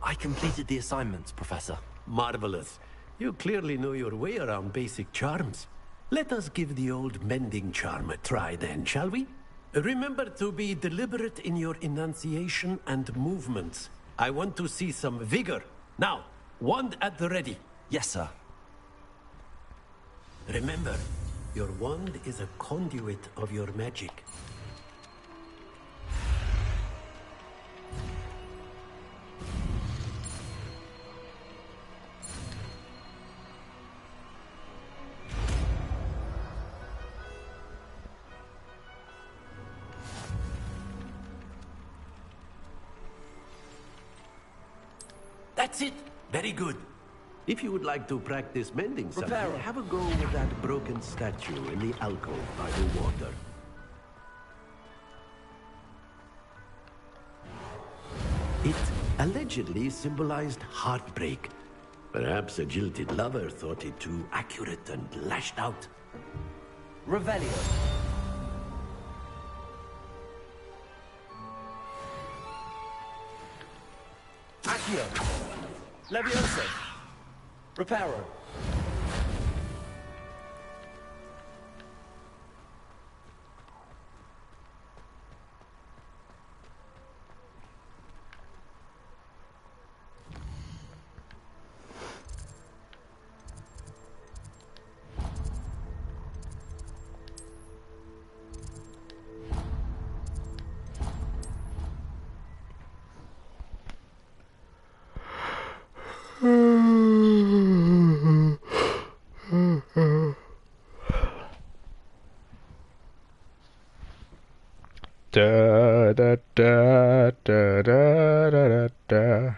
I completed the assignments, Professor.
Marvelous. You clearly know your way around basic charms. Let us give the old mending charm a try then, shall we? Remember to be deliberate in your enunciation and movements. I want to see some vigor. Now, wand at the ready.
Yes, sir.
Remember, your wand is a conduit of your magic. That's it. Very good. If you would like to practice mending something, have a go with that broken statue in the alcove by the water. It allegedly symbolized heartbreak. Perhaps a jilted lover thought it too accurate and lashed out.
Revelio. Accio. Levioso. Reparo.
Да-да-да-да-да-да.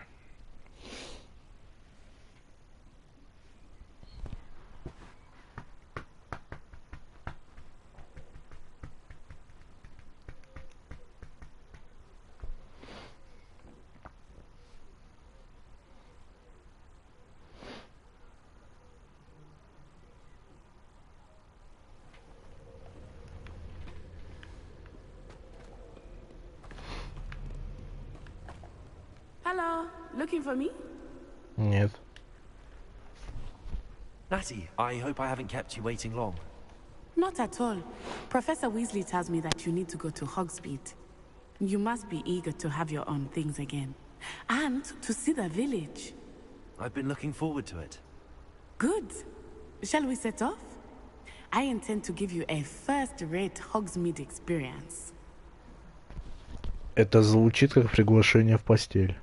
Hello, looking for me?
Нет.
Natty, I hope I haven't kept you waiting long.
Not at all. Professor Weasley tells me that you need to go to Hogsmeade. You must be eager to have your own things again. And to see the village.
I've been looking forward to it.
Good. Shall we set off? I intend to give you a first-rate Hogsmeade experience.
Это звучит как приглашение в постель.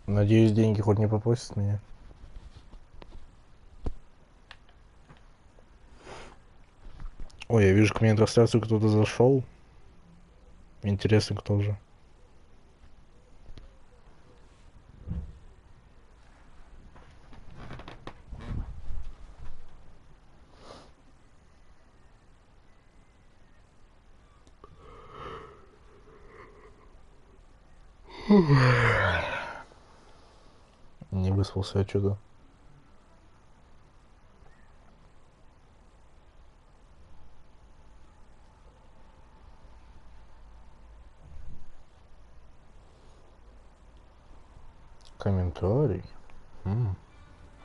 Надеюсь, деньги хоть не попросят меня. Ой, я вижу, к мне на трансляцию кто-то зашел. Интересно, кто же. Не выспался я что-то. Комментарий.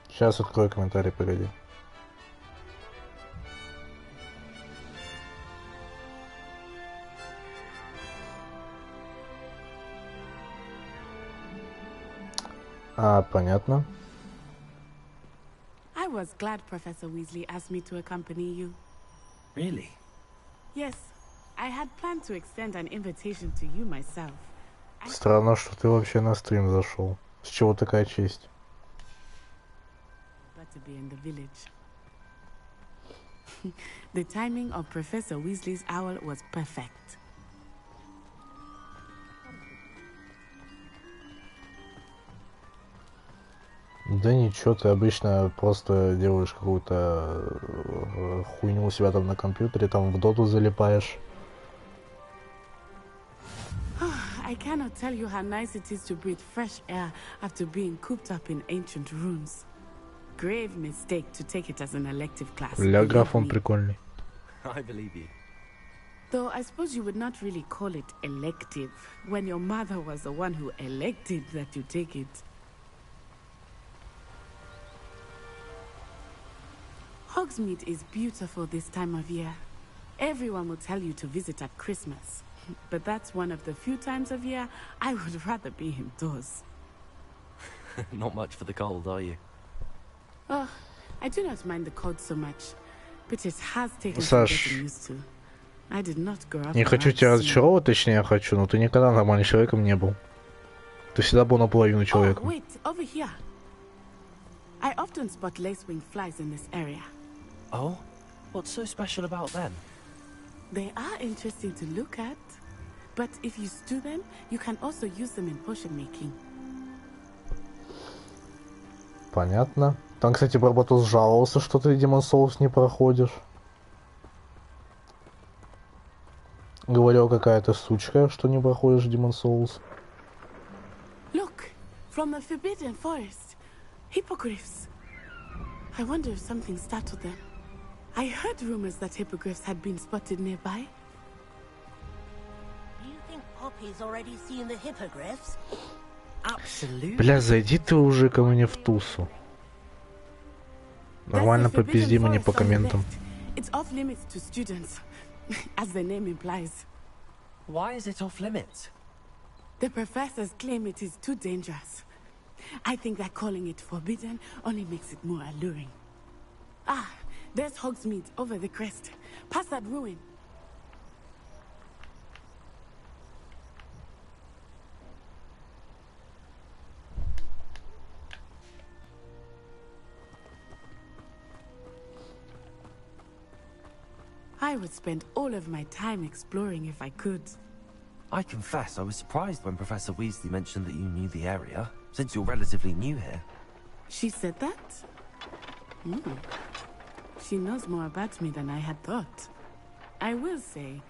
Сейчас открою комментарий, погоди. Понятно.
I was glad Professor Weasley asked me to accompany you.
Really?
Yes, I had planned to extend an invitation to you myself.
Странно, что ты вообще на стрим зашел. С чего такая честь?
But to be in the village. The timing of Professor Weasley's owl was perfect.
Да ничего, ты обычно просто делаешь какую-то хуйню у себя там на компьютере, там в доту залипаешь.
I cannot tell you how nice it is to breathe fresh air after being cooped up in ancient ruins. Grave mistake to take it as an elective class.
Ля, графон прикольный.
I believe you.
Though I suppose you would not really call it elective when your mother was the one who elected that you take it. Hogsmeade is beautiful this time of year. Everyone will tell you to visit at Christmas. But that's one of the few times of year I would rather be indoors.
Not much for the cold, are you?
Oh, I do not mind the cold so much, but it has taken some getting used to. I did not grow up.
Не хочу тебя разочаровывать, точнее я хочу, но ты никогда нормальным человеком не был. Ты всегда был наполовину человеком.
Oh, wait, over here. I often spot lacewing flies in this area.
Oh? What's so special about them?
They are interesting to look at, but if you stew them, you can also use them in potion making.
Понятно. Там, кстати, Барбатос жаловался, что ты Demon Souls не проходишь. Говорил какая-то сучка, что не проходишь Demon Souls.
Look, from the Forbidden Forest, hippogriffs. I wonder if something startled them. I heard rumors that hippogriffs had been spotted nearby.
You think Poppy's already seen the hippogriffs? Absolutely.
Бля, зайди ты уже ко мне в тусу. Нормально попизди мне по комментам.
It's off limits to students, as the name implies.
Why is it off limits?
The professors claim it is too dangerous. I think that calling it forbidden only makes it more alluring. Ah, there's Hogsmeade over the crest. Past that ruin. I would spend all of my time exploring if I could.
I confess I was surprised when Professor Weasley mentioned that you knew the area, since you're relatively new here.
She said that? She knows more about me than I had thought. I will say,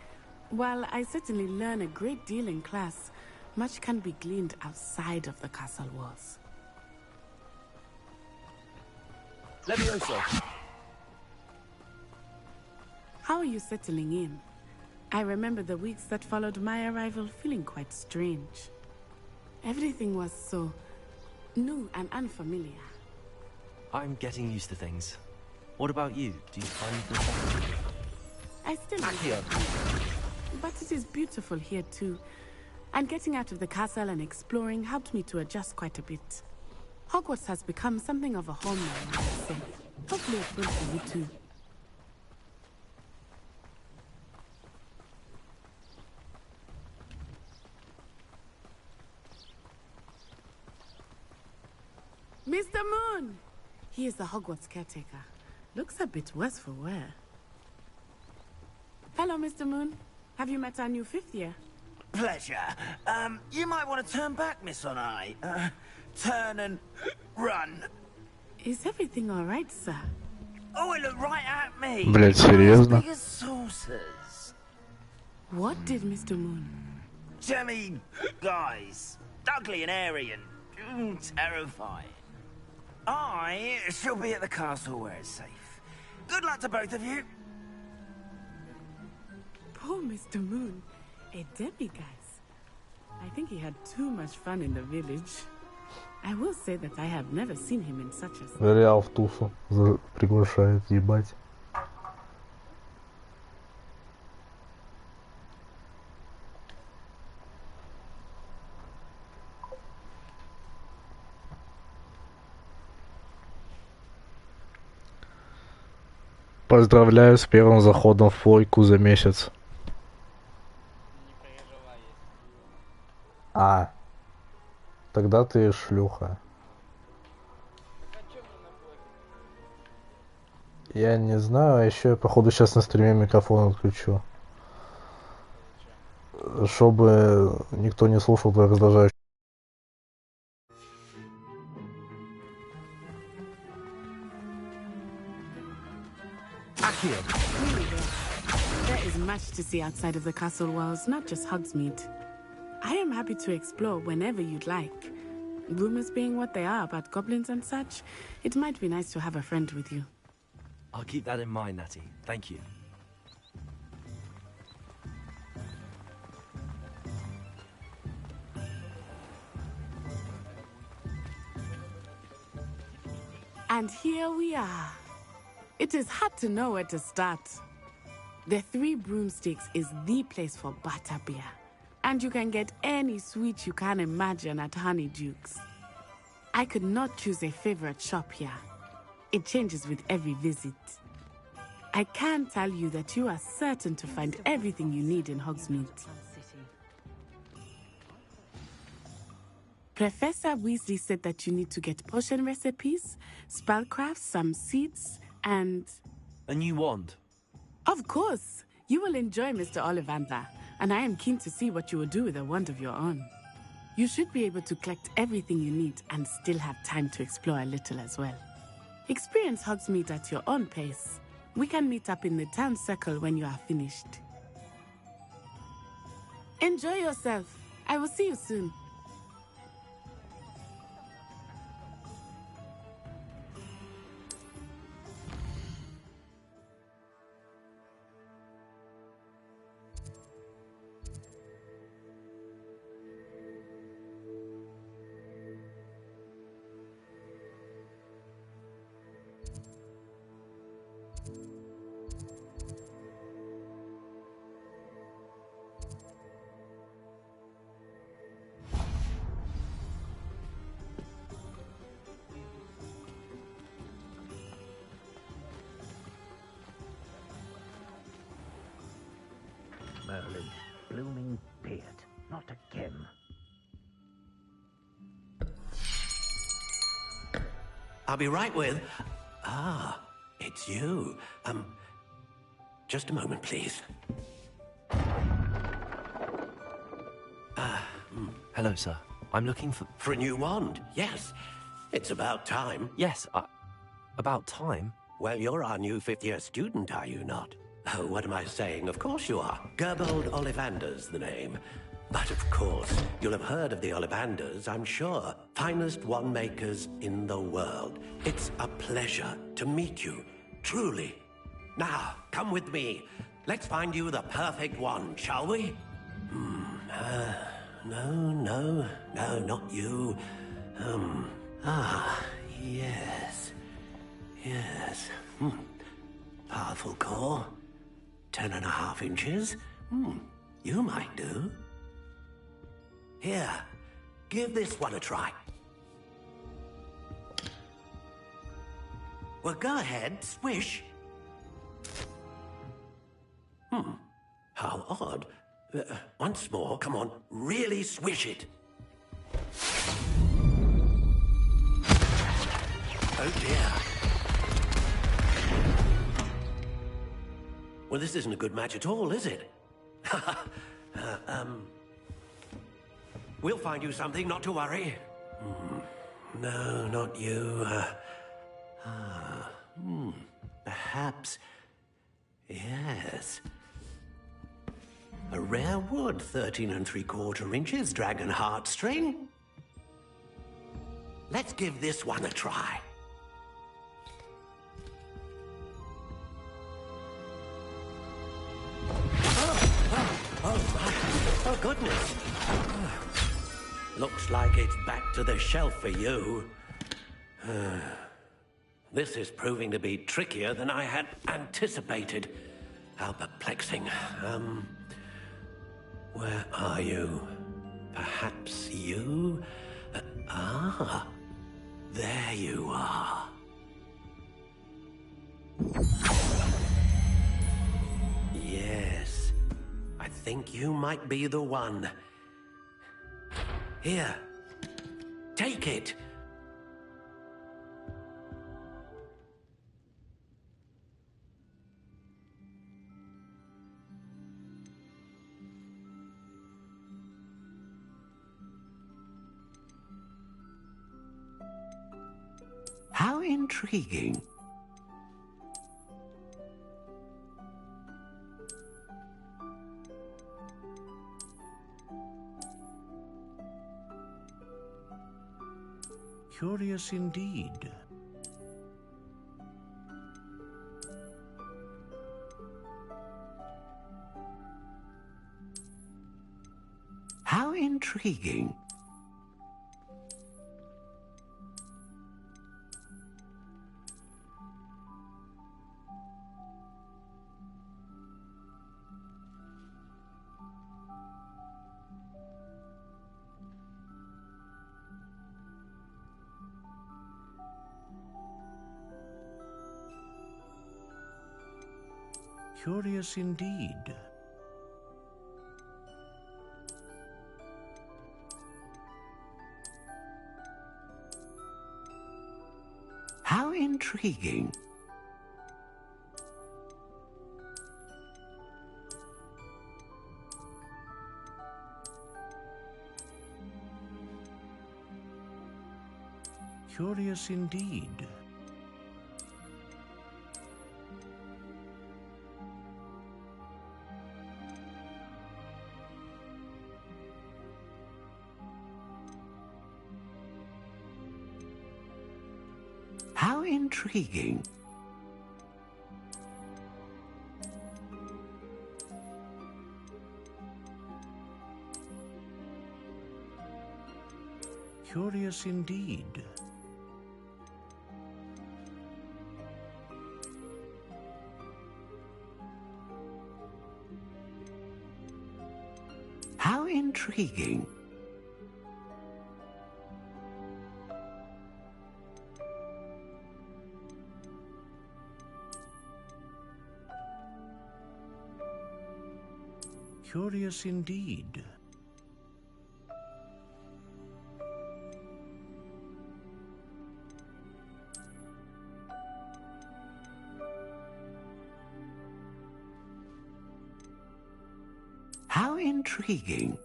while I certainly learn a great deal in class, much can be gleaned outside of the castle walls.
Levioso.
How are you settling in? I remember the weeks that followed my arrival feeling quite strange. Everything was so new and unfamiliar.
I'm getting used to things. What about you? Do you find yourself?
I still
here.
But it is beautiful here too. And getting out of the castle and exploring helped me to adjust quite a bit. Hogwarts has become something of a home now, I would say. Hopefully it will for you too. Mr. Moon! He is the Hogwarts caretaker. Looks a bit worse for wear. Hello, Mr. Moon. Have you met our new 5th year?
Pleasure. You might want to turn back, Miss Onai. Turn and run.
Is everything all right, sir?
Oh, it looked right at me.
Блять, серьезно?
Big as saucers.
What did Mr. Moon?
Jelly guys. Ugly and airy and terrifying. I shall be at the castle where it's safe. Good luck to both of you.
Poor Mr. Moon. A demiguise. I think he had too much fun in the village. I will say that I have never seen him in such a...
Реал в туфу приглашает, ебать. Поздравляю с первым заходом в фойку за месяц. А, тогда ты шлюха. Я не знаю, а еще я походу сейчас на стриме микрофон отключу. Чтобы никто не слушал твои раздражающие.
There is much to see outside of the castle walls, not just Hogsmeade. I am happy to explore whenever you'd like. Rumors being what they are about goblins and such, it might be nice to have a friend with you.
I'll keep that in mind, Natty. Thank you.
And here we are. It is hard to know where to start. The Three Broomsticks is the place for butterbeer. And you can get any sweet you can imagine at Honeydukes. I could not choose a favorite shop here. It changes with every visit. I can tell you that you are certain to find everything you need in Hogsmeade. Professor Weasley said that you need to get potion recipes, spellcrafts, some seeds, and...
A new wand?
Of course! You will enjoy Mr. Ollivander, and I am keen to see what you will do with a wand of your own. You should be able to collect everything you need and still have time to explore a little as well. Experience Hogsmeade at your own pace. We can meet up in the town circle when you are finished. Enjoy yourself. I will see you soon.
Merlin, blooming beard. Not again.
I'll be right with... Ah, it's you. Just a moment, please.
Hello, sir. I'm looking for...
For a new wand, yes. It's about time.
Yes, about time?
Well, you're our new fifth-year student, are you not? Oh, what am I saying? Of course you are. Gerbold Ollivander's the name. But of course, you'll have heard of the Ollivanders, I'm sure. Finest wand makers in the world. It's a pleasure to meet you, truly. Now, come with me. Let's find you the perfect wand, shall we? No, not you. Yes. Powerful core. 10.5 inches. You might do. Here, give this one a try. Well, go ahead, swish. How odd. Once more, come on, really swish it. Oh dear. Well, this isn't a good match at all, is it? We'll find you something, not to worry. No, not you. Perhaps... Yes. A rare wood, 13 3/4 inches, dragon heartstring. Let's give this one a try. Oh, goodness. Looks like it's back to the shelf for you. This is proving to be trickier than I had anticipated. How perplexing. Where are you? Perhaps you? There you are. Yes. I think you might be the one. Here. Take it. How intriguing. Curious indeed. How intriguing. Curious indeed. How intriguing. Curious indeed. How intriguing. Curious indeed. How intriguing. Curious indeed. intriguing.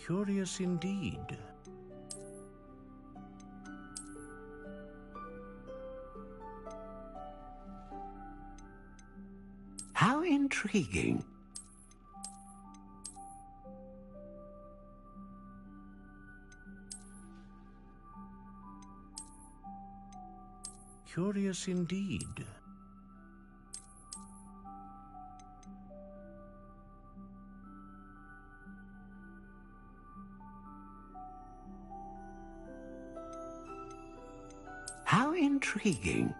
Curious indeed. How intriguing. Curious indeed. How intriguing.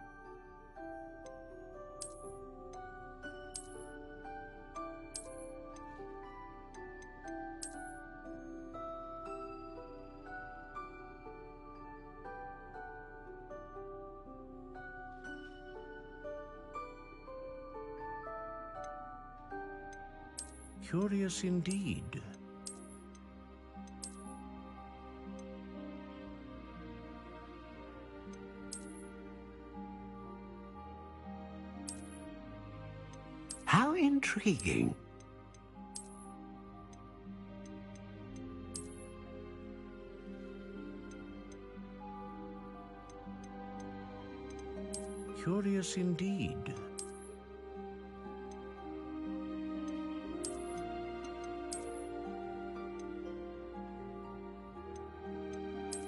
Curious indeed. How intriguing. Curious indeed.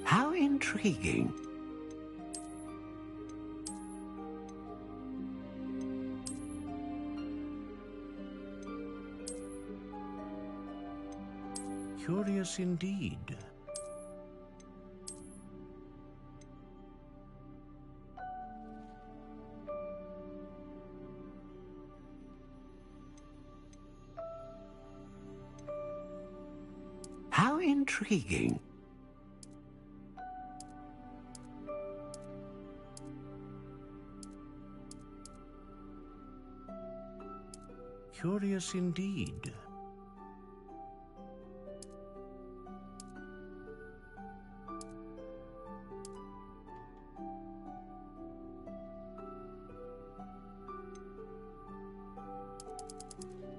How intriguing. Curious indeed. How intriguing. Curious indeed.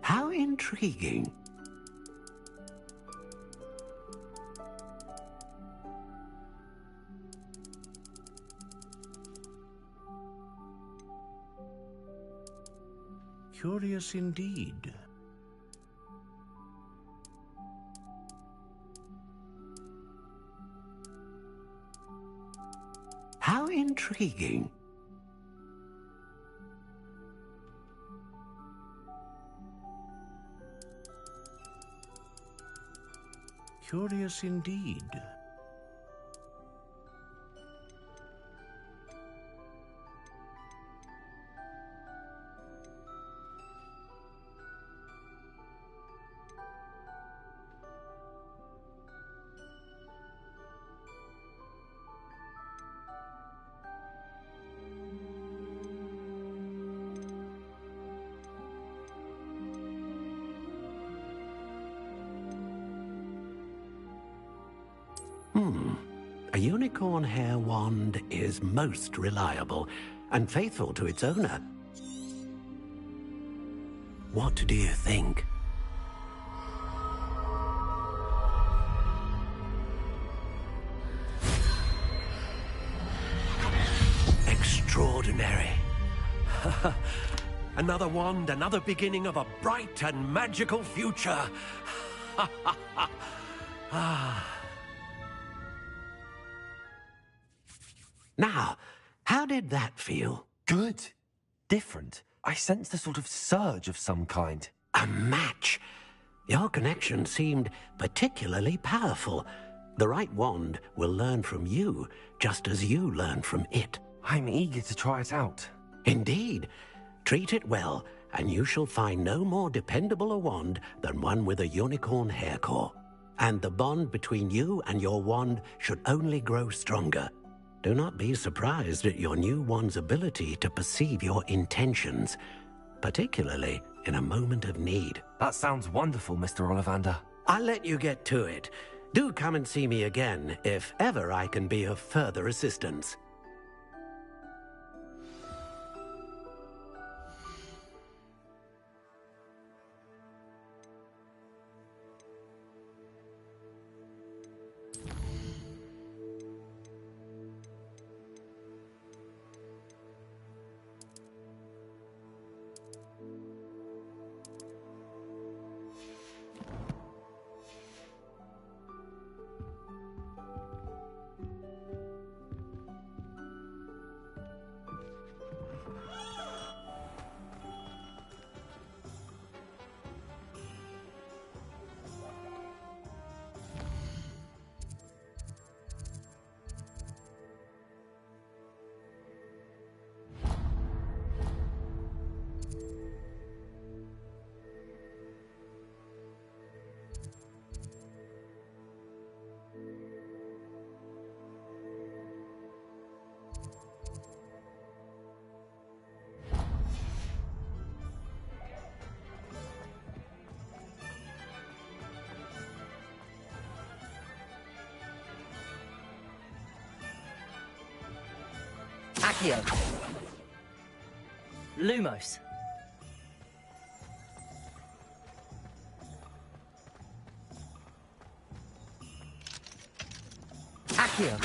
How intriguing. Curious indeed. How intriguing. Curious indeed. A unicorn hair wand is most reliable and faithful to its owner. What do you think? Extraordinary. Another wand, another beginning of a bright and magical future. Now, how did that feel?
Good. Different. I sensed a sort of surge of some kind.
A match. Your connection seemed particularly powerful. The right wand will learn from you, just as you learn from it.
I'm eager to try it out.
Indeed. Treat it well, and you shall find no more dependable a wand than one with a unicorn hair core. And the bond between you and your wand should only grow stronger. Do not be surprised at your new wand's ability to perceive your intentions, particularly in a moment of need.
That sounds wonderful, Mr. Ollivander.
I'll let you get to it. Do come and see me again if ever I can be of further assistance.
Accio. Lumos. Accio.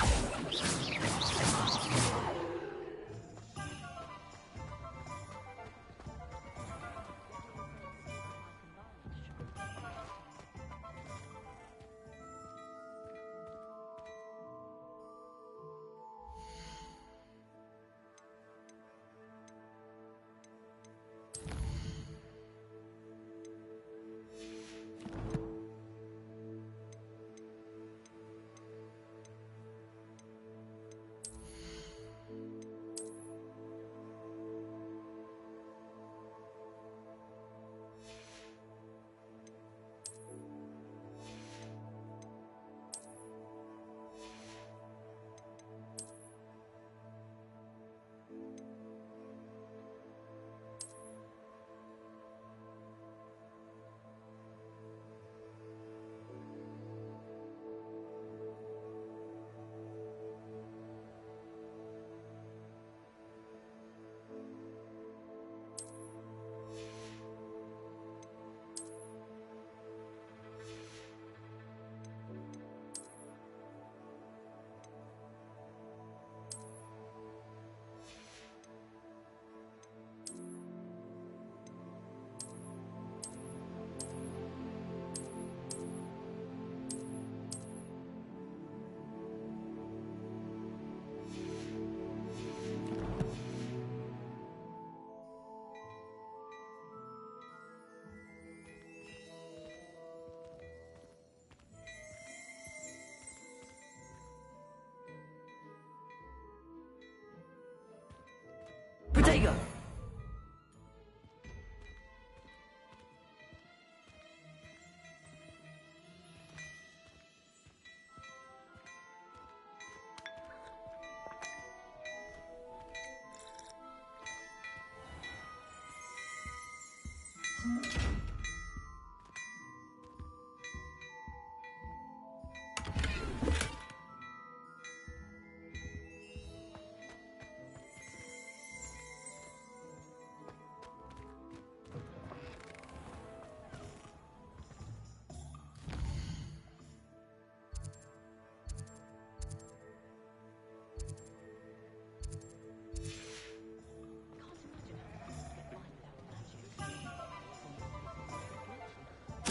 Protego!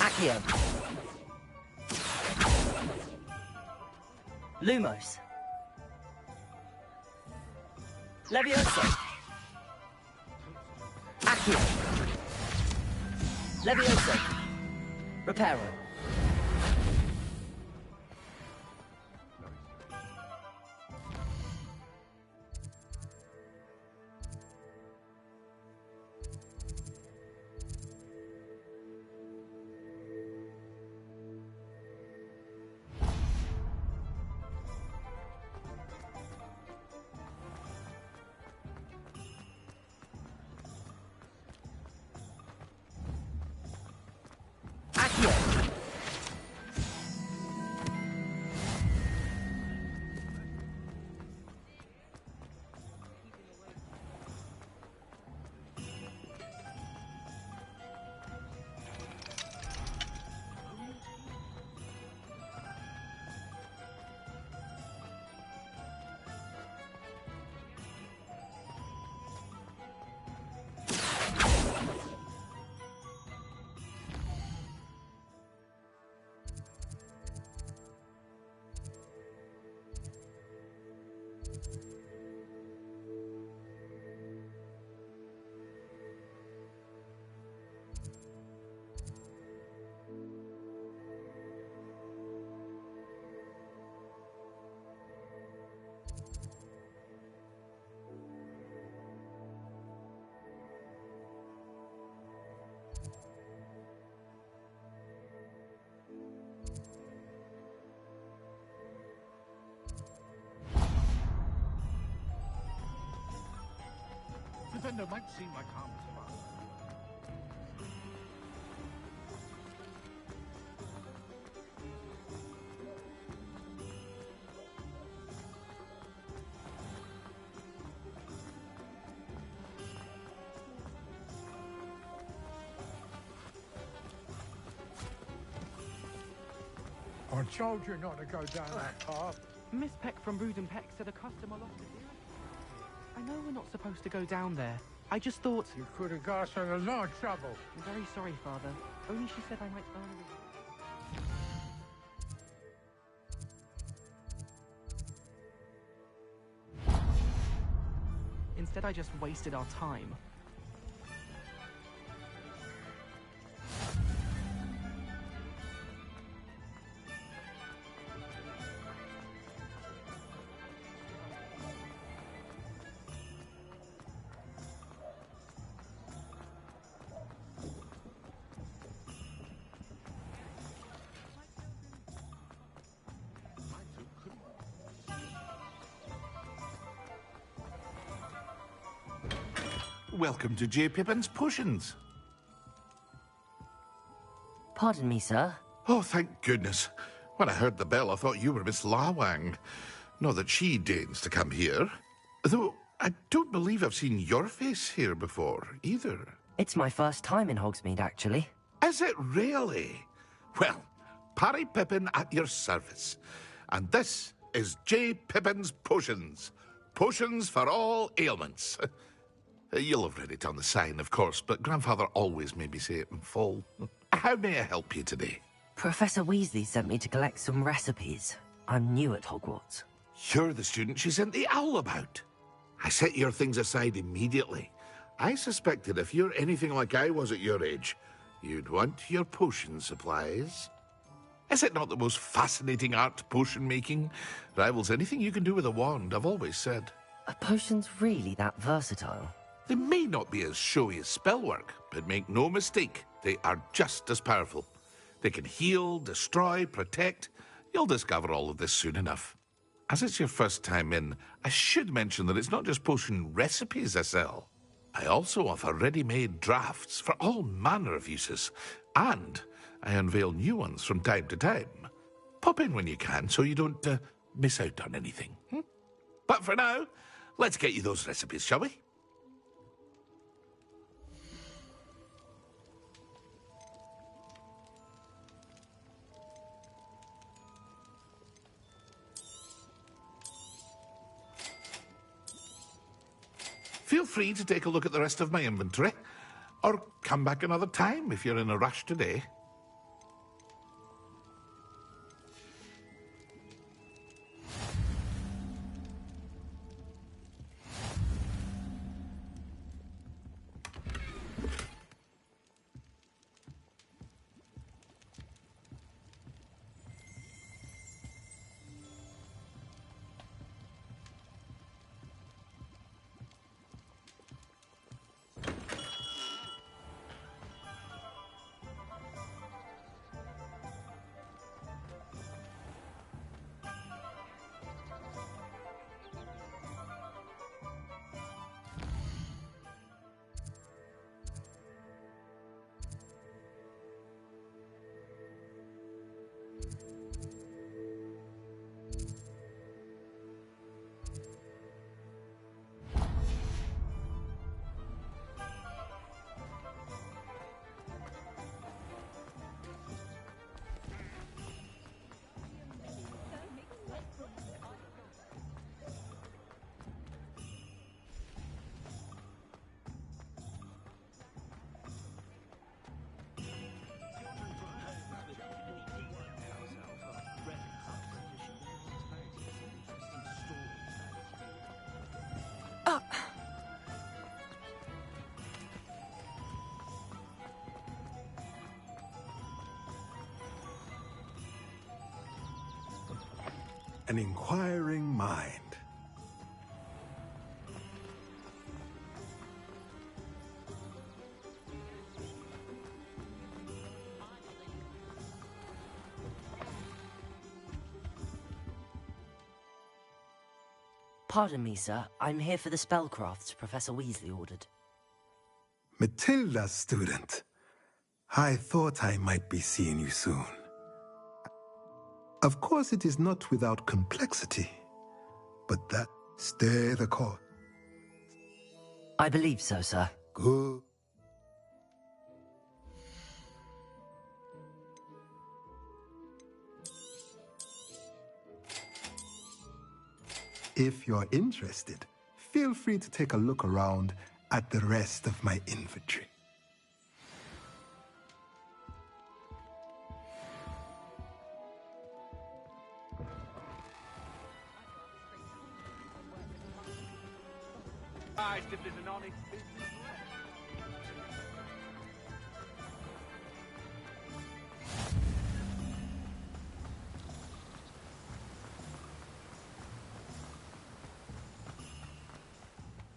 Accio. Lumos. Levioso. Accio. Levioso. Reparo. Accio.
Lavender might seem like harmless fun. I told you not to go down that path.
Miss Peck from Brood and Peck said a customer lost a deal. I know we're not supposed to go down there. I just thought...
You could have got us in a lot of trouble.
I'm very sorry, Father. Only she said I might earn a reward. Instead, I just wasted our time.
Welcome to J. Pippin's Potions.
Pardon me, sir.
Oh, thank goodness. When I heard the bell, I thought you were Miss Lawang. Not that she deigns to come here. Though, I don't believe I've seen your face here before, either.
It's my first time in Hogsmeade, actually.
Is it really? Well, Parry Pippin at your service. And this is J. Pippin's Potions. Potions for all ailments. You'll have read it on the sign, of course, but Grandfather always made me say it in full. How may I help you today?
Professor Weasley sent me to collect some recipes. I'm new at Hogwarts.
You're the student she sent the owl about. I set your things aside immediately. I suspected if you're anything like I was at your age, you'd want your potion supplies. Is it not the most fascinating art, potion making? Rivals anything you can do with a wand, I've always said.
Are potions really that versatile?
They may not be as showy as spellwork, but make no mistake, they are just as powerful. They can heal, destroy, protect. You'll discover all of this soon enough. As it's your first time in, I should mention that it's not just potion recipes I sell. I also offer ready-made drafts for all manner of uses, and I unveil new ones from time to time. Pop in when you can so you don't miss out on anything. But for now, let's get you those recipes, shall we? Feel free to take a look at the rest of my inventory, or come back another time if you're in a rush today.
An inquiring mind.
Pardon me, sir. I'm here for the spellcrafts Professor Weasley ordered.
Matilda's student. I thought I might be seeing you soon. Of course, it is not without complexity, but that stay the course.
I believe so, sir.
Good. If you're interested, feel free to take a look around at the rest of my inventory.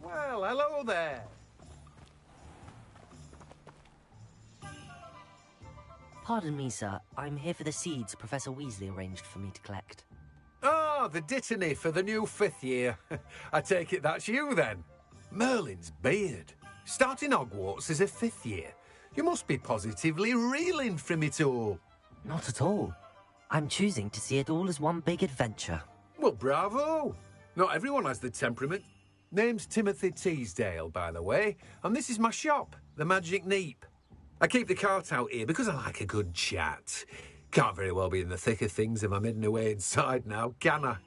Well, hello there.
Pardon me, sir. I'm here for the seeds Professor Weasley arranged for me to collect.
Ah, the dittany for the new 5th year. I take it that's you, then. Merlin's beard. Starting Hogwarts as a 5th year. You must be positively reeling from it all.
Not at all. I'm choosing to see it all as one big adventure.
Well, bravo. Not everyone has the temperament. Name's Timothy Teasdale, by the way, and this is my shop, the Magic Neep. I keep the cart out here because I like a good chat. Can't very well be in the thick of things if I'm hidden away inside now, can I?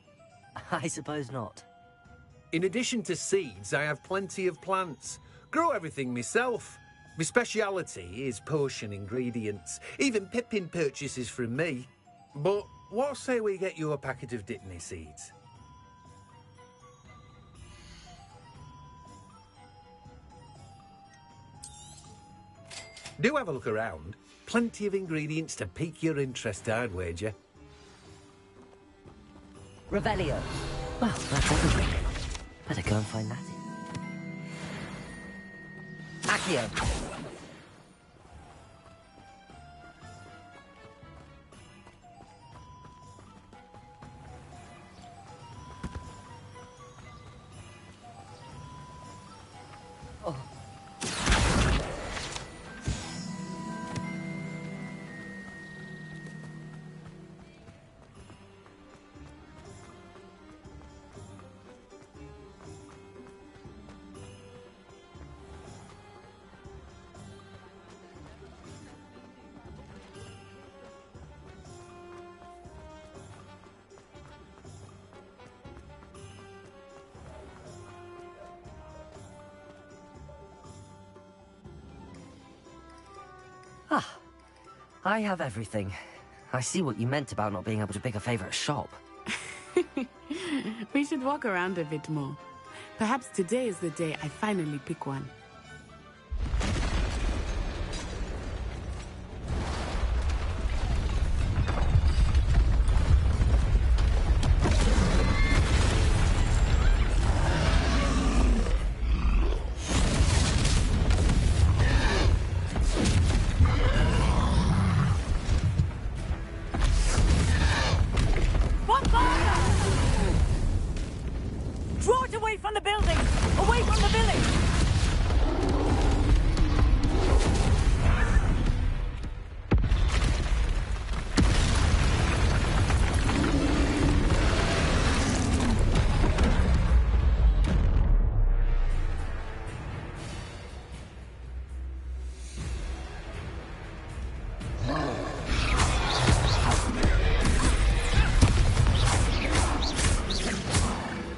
I suppose not.
In addition to seeds, I have plenty of plants. Grow everything myself. My speciality is potion ingredients. Even Pippin purchases from me. But what say we get you a packet of dittany seeds? Do have a look around. Plenty of ingredients to pique your interest, I'd wager.
Revelio. Well, that's everything. Better go and find that. Accio. Ah, I have everything. I see what you meant about not being able to pick a favorite shop.
We should walk around a bit more. Perhaps today is the day I finally pick one.
Draw it away from the building! Away from the village!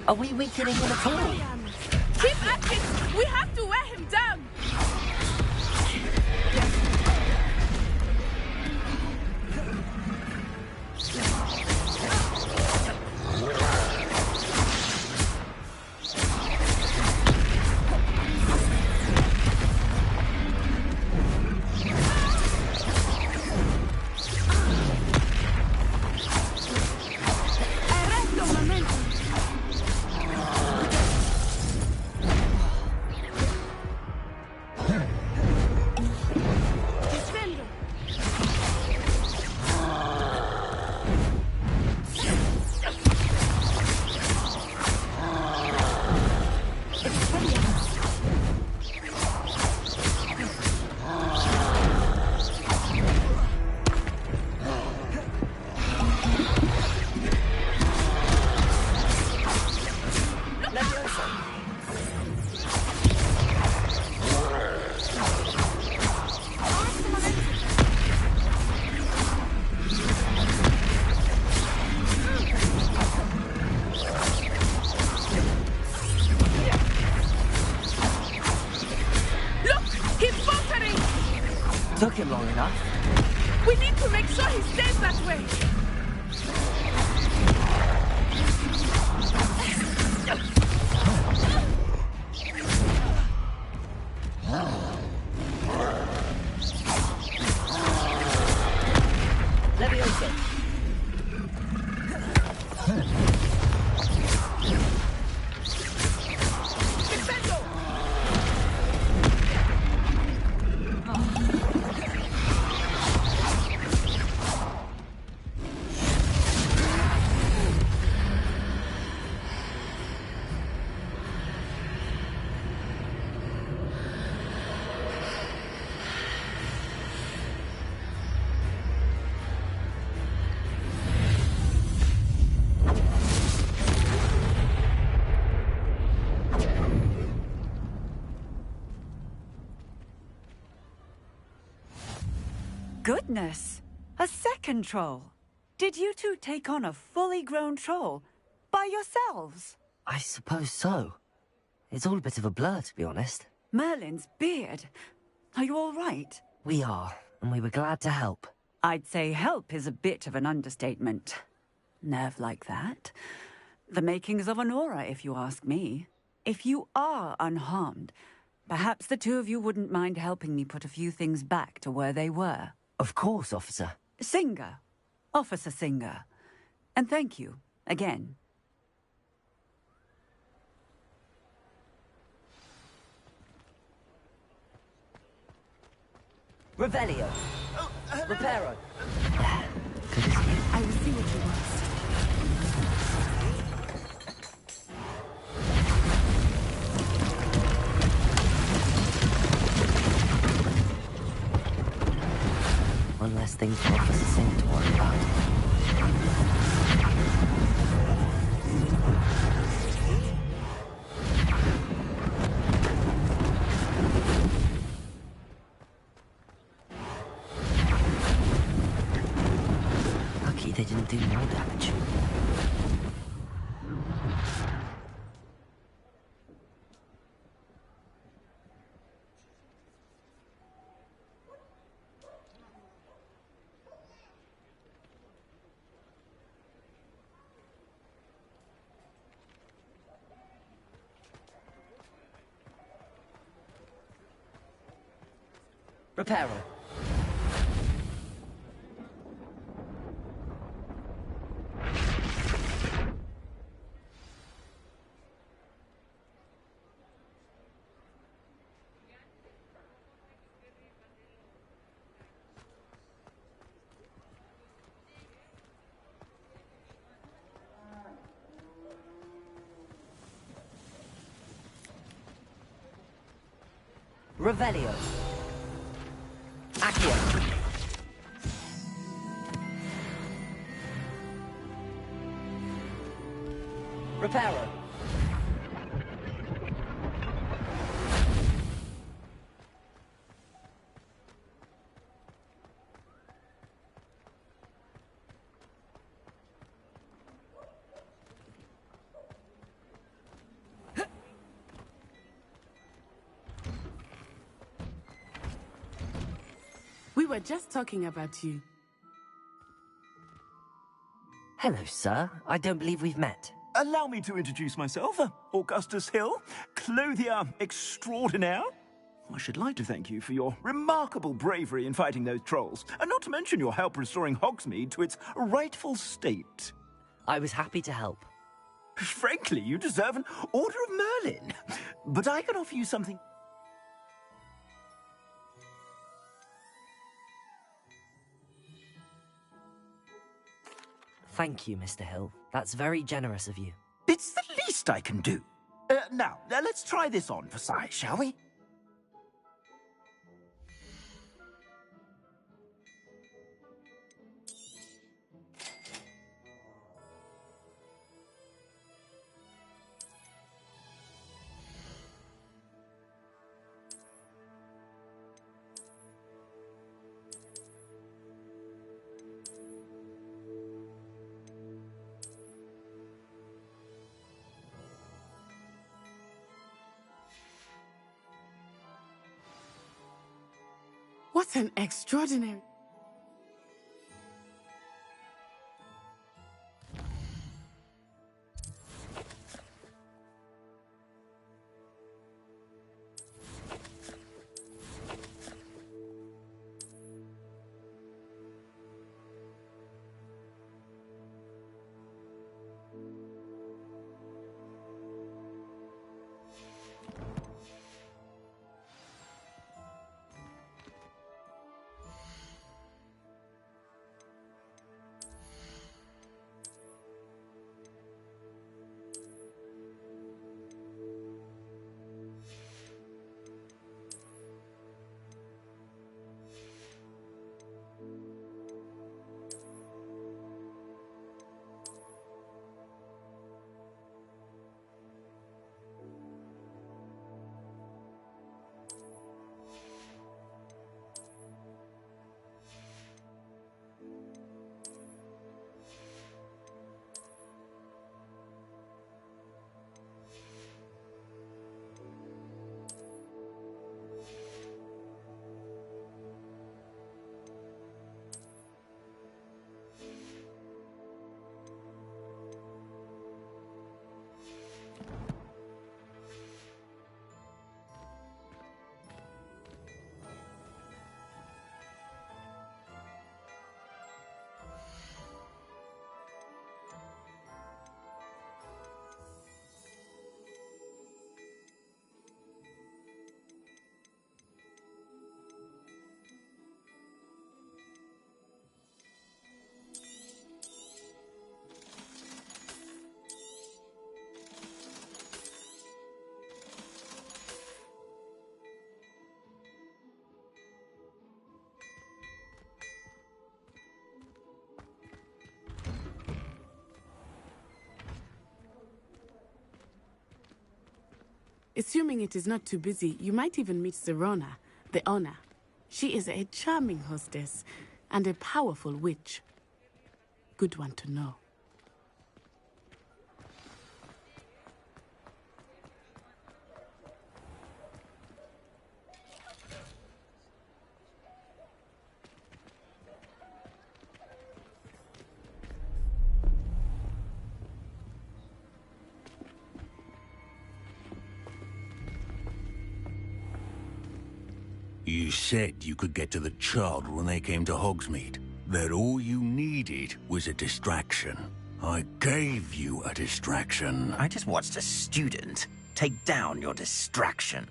Are we weakening him at all?
Keep at it! We have to wear him down!
Took him long enough.
We need to make sure he stays that way.
Leviosa.
Goodness! A second troll! Did you two take on a fully grown troll? By yourselves?
I suppose so. It's all a bit of a blur, to be honest.
Merlin's beard. Are you all right?
We are, and we were glad to help.
I'd say help is a bit of an understatement. Nerve like that. The makings of an aura, if you ask me. If you are unharmed, perhaps the two of you wouldn't mind helping me put a few things back to where they were.
Of course, officer.
Singer. Officer Singer. And thank you, again.
Revelio. Reparo.
I will see what you want.
One less thing for Officer Singh to worry about. Lucky they didn't do more damage. Reparo. Revelio. Accio. Reparo.
We were just talking about you.
Hello, sir. I don't believe we've met.
Allow me to introduce myself, Augustus Hill, clothier extraordinaire. I should like to thank you for your remarkable bravery in fighting those trolls, and not to mention your help restoring Hogsmeade to its rightful state.
I was happy to help.
Frankly, you deserve an Order of Merlin. But I can offer you something.
Thank you, Mr. Hill. That's very generous of you.
It's the least I can do. Now, let's try this on for size, shall we?
What an extraordinary... Assuming it is not too busy, you might even meet Serona, the owner. She is a charming hostess and a powerful witch. Good one to know.
You said you could get to the child when they came to Hogsmeade. That all you needed was a distraction. I gave you a distraction.
I just watched a student take down your distraction.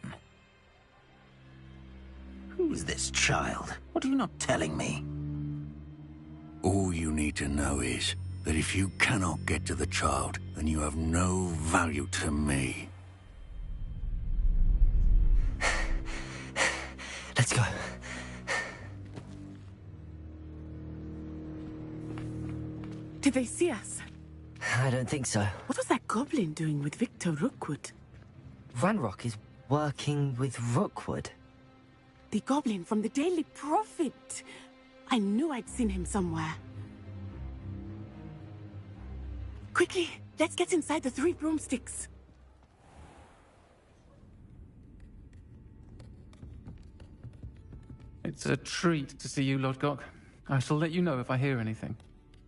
Who's this child? What are you not telling me?
All you need to know is that if you cannot get to the child, then you have no value to me.
Let's go.
Did they see us?
I don't think so.
What was that goblin doing with Victor Rookwood?
Ranrock is working with Rookwood.
The goblin from the Daily Prophet. I knew I'd seen him somewhere. Quickly, let's get inside the 3 broomsticks.
It's a treat to see you, Lodgok. I shall let you know if I hear anything.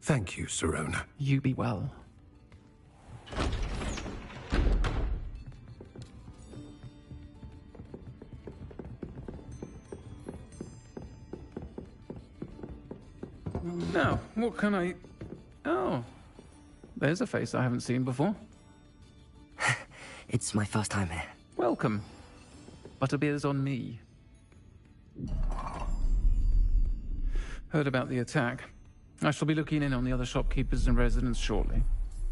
Thank you, Serona.
You be well. Now, what can I... Oh, there's a face I haven't seen before.
It's my first time here.
Welcome. Butterbeer's on me. Heard about the attack. I shall be looking in on the other shopkeepers and residents shortly.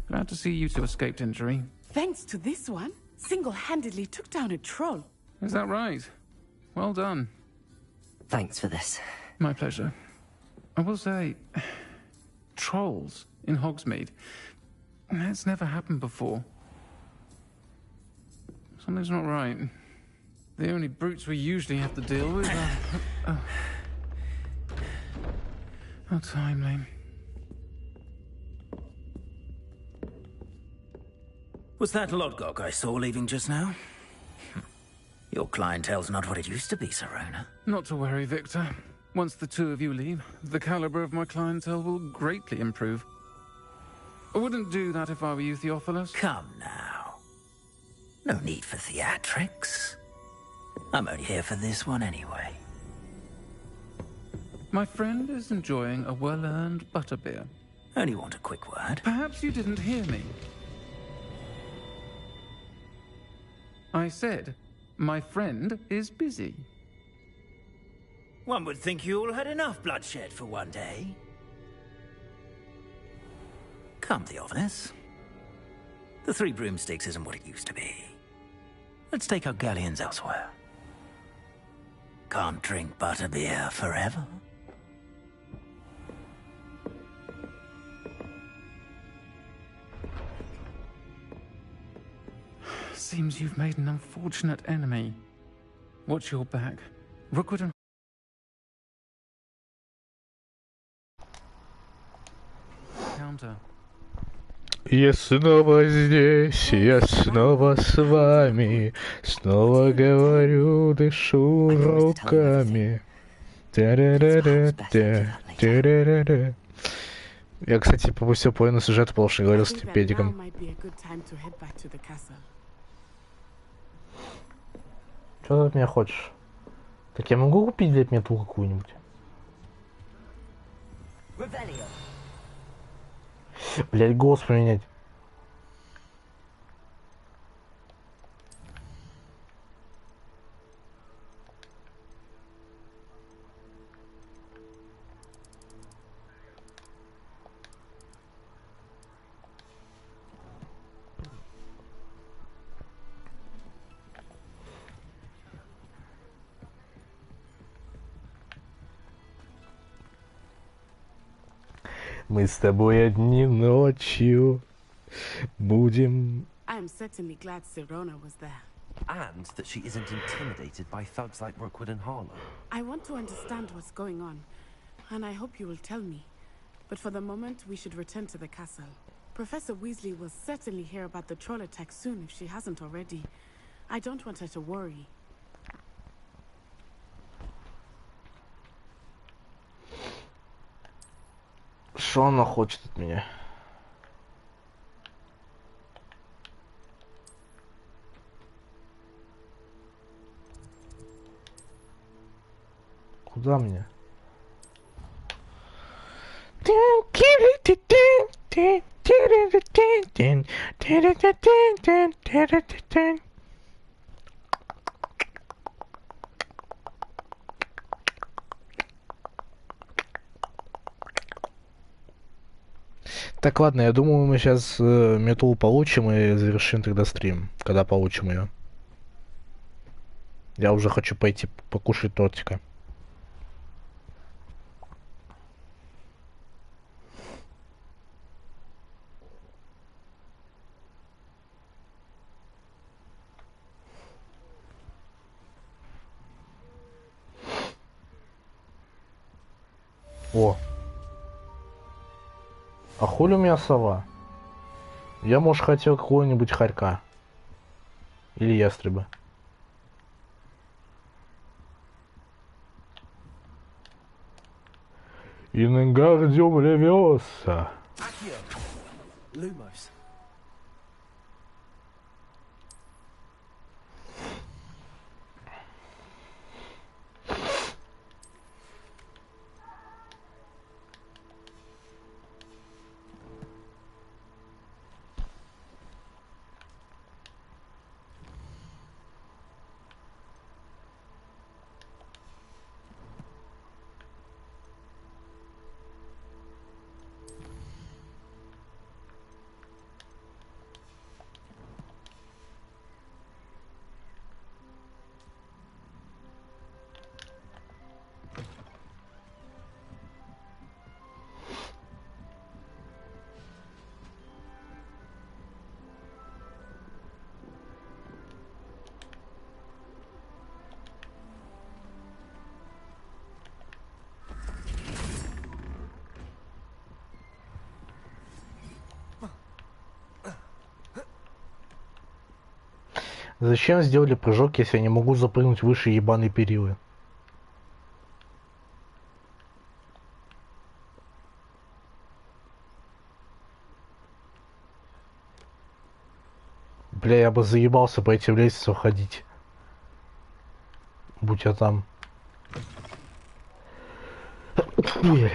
Glad to see you two escaped injury.
Thanks to this one, single-handedly took down a troll.
Is that right? Well done.
Thanks for this.
My pleasure. I will say, trolls in Hogsmeade. That's never happened before. Something's not right. The only brutes we usually have to deal with are... How timely.
Was that Lodgok I saw leaving just now? Your clientele's not what it used to be, Serona.
Not to worry, Victor. Once the two of you leave, the caliber of my clientele will greatly improve. I wouldn't do that if I were you, Theophilus.
Come now. No need for theatrics. I'm only here for this one anyway.
My friend is enjoying a well-earned butterbeer.
Only want a quick word.
Perhaps you didn't hear me. I said, my friend is busy.
One would think you all had enough bloodshed for one day. Come, Theophilus. The Three Broomsticks isn't what it used to be. Let's take our galleons elsewhere. Can't drink butterbeer forever.
Seems you've made an unfortunate enemy. Watch your back. Rookwood and... Counter.
Я снова здесь, я снова с вами, снова говорю, дышу руками. Та-ра-ра-ра-та, я, кстати, пропустил половину сюжета, потому что говорил с педиком. Что ты от меня хочешь? Так я могу купить для мету какую-нибудь? Блять, голос поменять. Мы с тобой одни ночью будем.
I'm certainly glad Serona was there.
And that she isn't intimidated by thugs like Rookwood and Harlow.
I want to understand what's going on, and I hope you will tell me. But for the moment, we should return to the castle. Professor Weasley will certainly hear about the troll attack soon if she hasn't already. I don't want her to worry.
Что она хочет от меня? Куда мне? Так, ладно, я думаю, мы сейчас мету получим и завершим тогда стрим, когда получим ее. Я уже хочу пойти покушать тортика. О! А хули у меня сова? Я, может, хотел какого-нибудь хорька. Или ястреба. Ингардиум левиоса.
Lumos.
Зачем сделали прыжок, если я не могу запрыгнуть выше ебаной перилы? Бля, я бы заебался по этим лестницам ходить. Будь я там. Ой,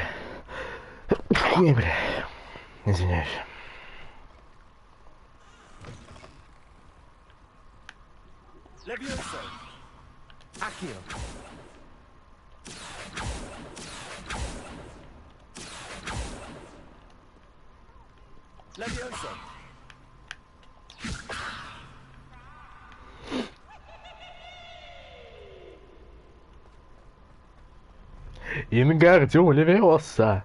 бля. Извиняюсь.
Levioso. Accio. Levioso.
Ингардиум Левиоса.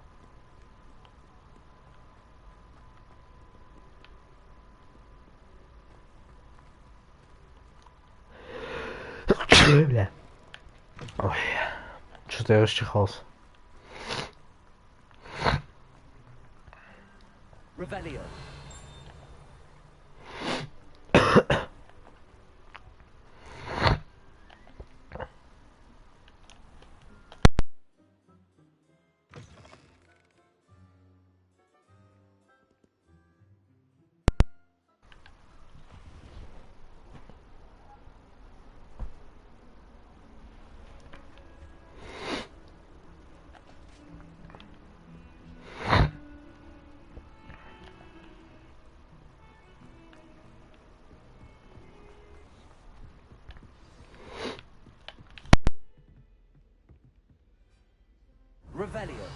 Бля. Ой. Что-то я расчихался.
Revelio. Revelio.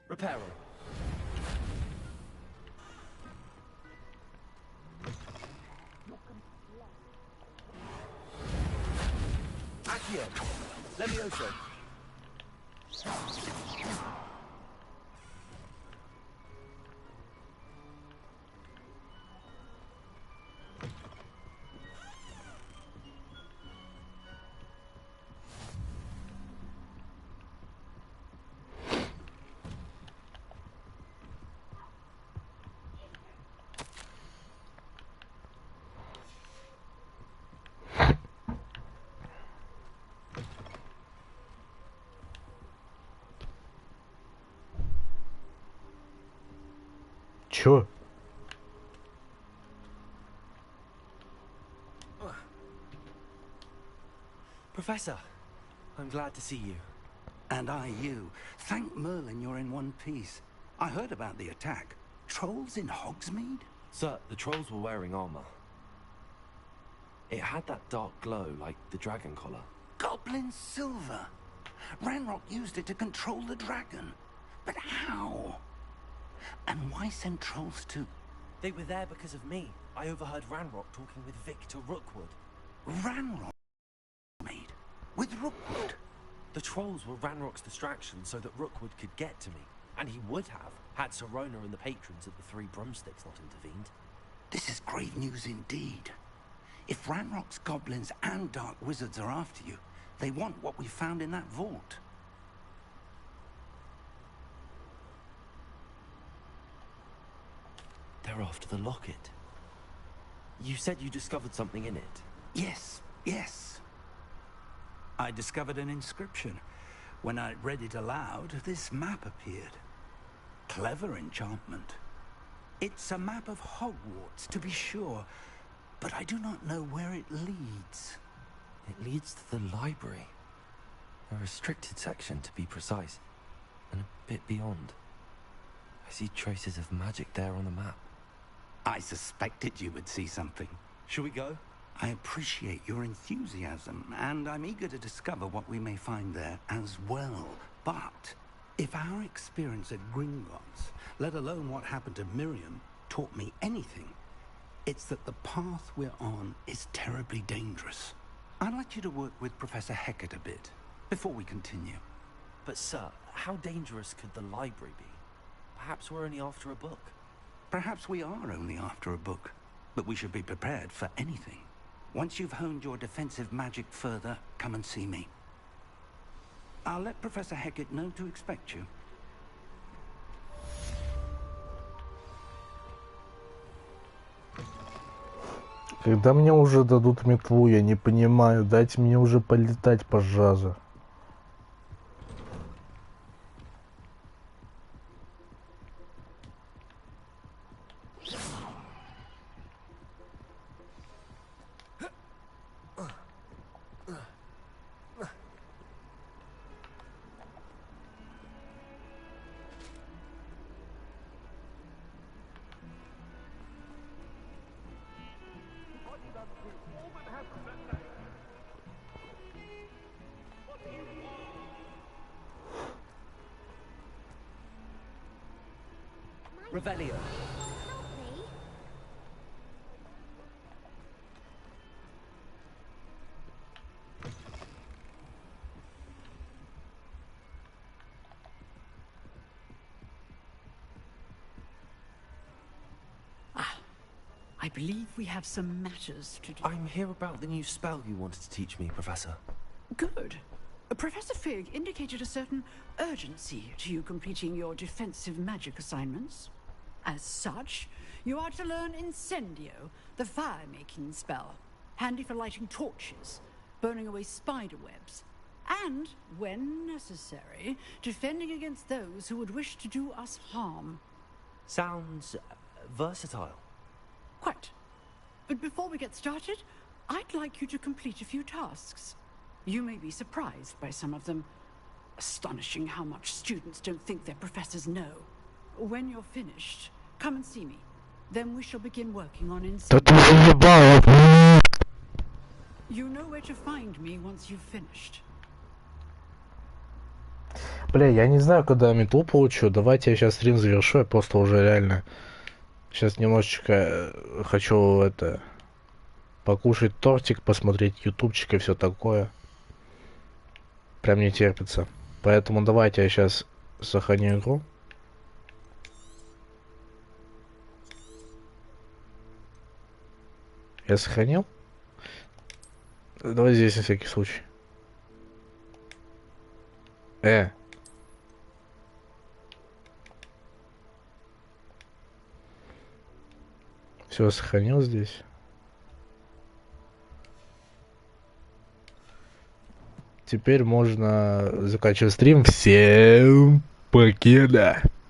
Reparo. Accio. Levioso.
Чё?
Professor, I'm glad to see you.
And I you. Thank Merlin you're in one piece. I heard about the attack. Trolls in Hogsmeade?
Sir, the trolls were wearing armor. It had that dark glow like the dragon collar.
Goblin silver. Ranrock used it to control the dragon. But how? And why send trolls to...
They were there because of me. I overheard Ranrock talking with Victor Rookwood.
Ranrock made? With Rookwood?
The trolls were Ranrock's distraction so that Rookwood could get to me. And he would have, had Sirona and the patrons at the Three Broomsticks not intervened.
This is grave news indeed. If Ranrock's goblins and dark wizards are after you, they want what we found in that vault.
They're after the locket. You said you discovered something in it.
Yes, yes. I discovered an inscription. When I read it aloud, this map appeared. Clever enchantment. It's a map of Hogwarts, to be sure, but I do not know where it leads.
It leads to the library. A restricted section, to be precise, and a bit beyond. I see traces of magic there on the map.
I suspected you would see something.
Shall we go?
I appreciate your enthusiasm, and I'm eager to discover what we may find there as well. But if our experience at Gringotts, let alone what happened to Miriam, taught me anything, It's that the path we're on is terribly dangerous. I'd like you to work with Professor Hecat a bit before we continue.
But sir, how dangerous could the library be? Perhaps we're only after a book.
Perhaps we are only after a book, but we should be prepared for anything. Once you've honed your defensive magic further, come and see me. I'll let Professor Hecat know to expect you.
Когда мне уже дадут метлу, я не понимаю. Дайте мне уже полетать, пожалуйста.
Revelio.
I believe we have some matters to do.
I'm here about the new spell you wanted to teach me, Professor.
Good. Professor Fig indicated a certain urgency to you completing your defensive magic assignments. As such, you are to learn Incendio, the fire-making spell, handy for lighting torches, burning away spider webs, and, when necessary, defending against those who would wish to do us harm.
Sounds versatile.
Quite. But before we get started, I'd like you to complete a few tasks. You may be surprised by some of them. Astonishing how much students don't think their professors know. When you're finished, come and see me. Then we shall begin working on You know where to find me once you've finished.
Бля, я не знаю, когда метлу получу. Давайте я сейчас стрим завершу. Я просто уже реально сейчас немножечко хочу это покушать тортик, посмотреть ютубчик и все такое. Прям не терпится. Поэтому давайте я сейчас сохраню игру. Я сохранил? Давай здесь на всякий случай. Все, сохранил здесь. Теперь можно заканчивать стрим. Всем покеда.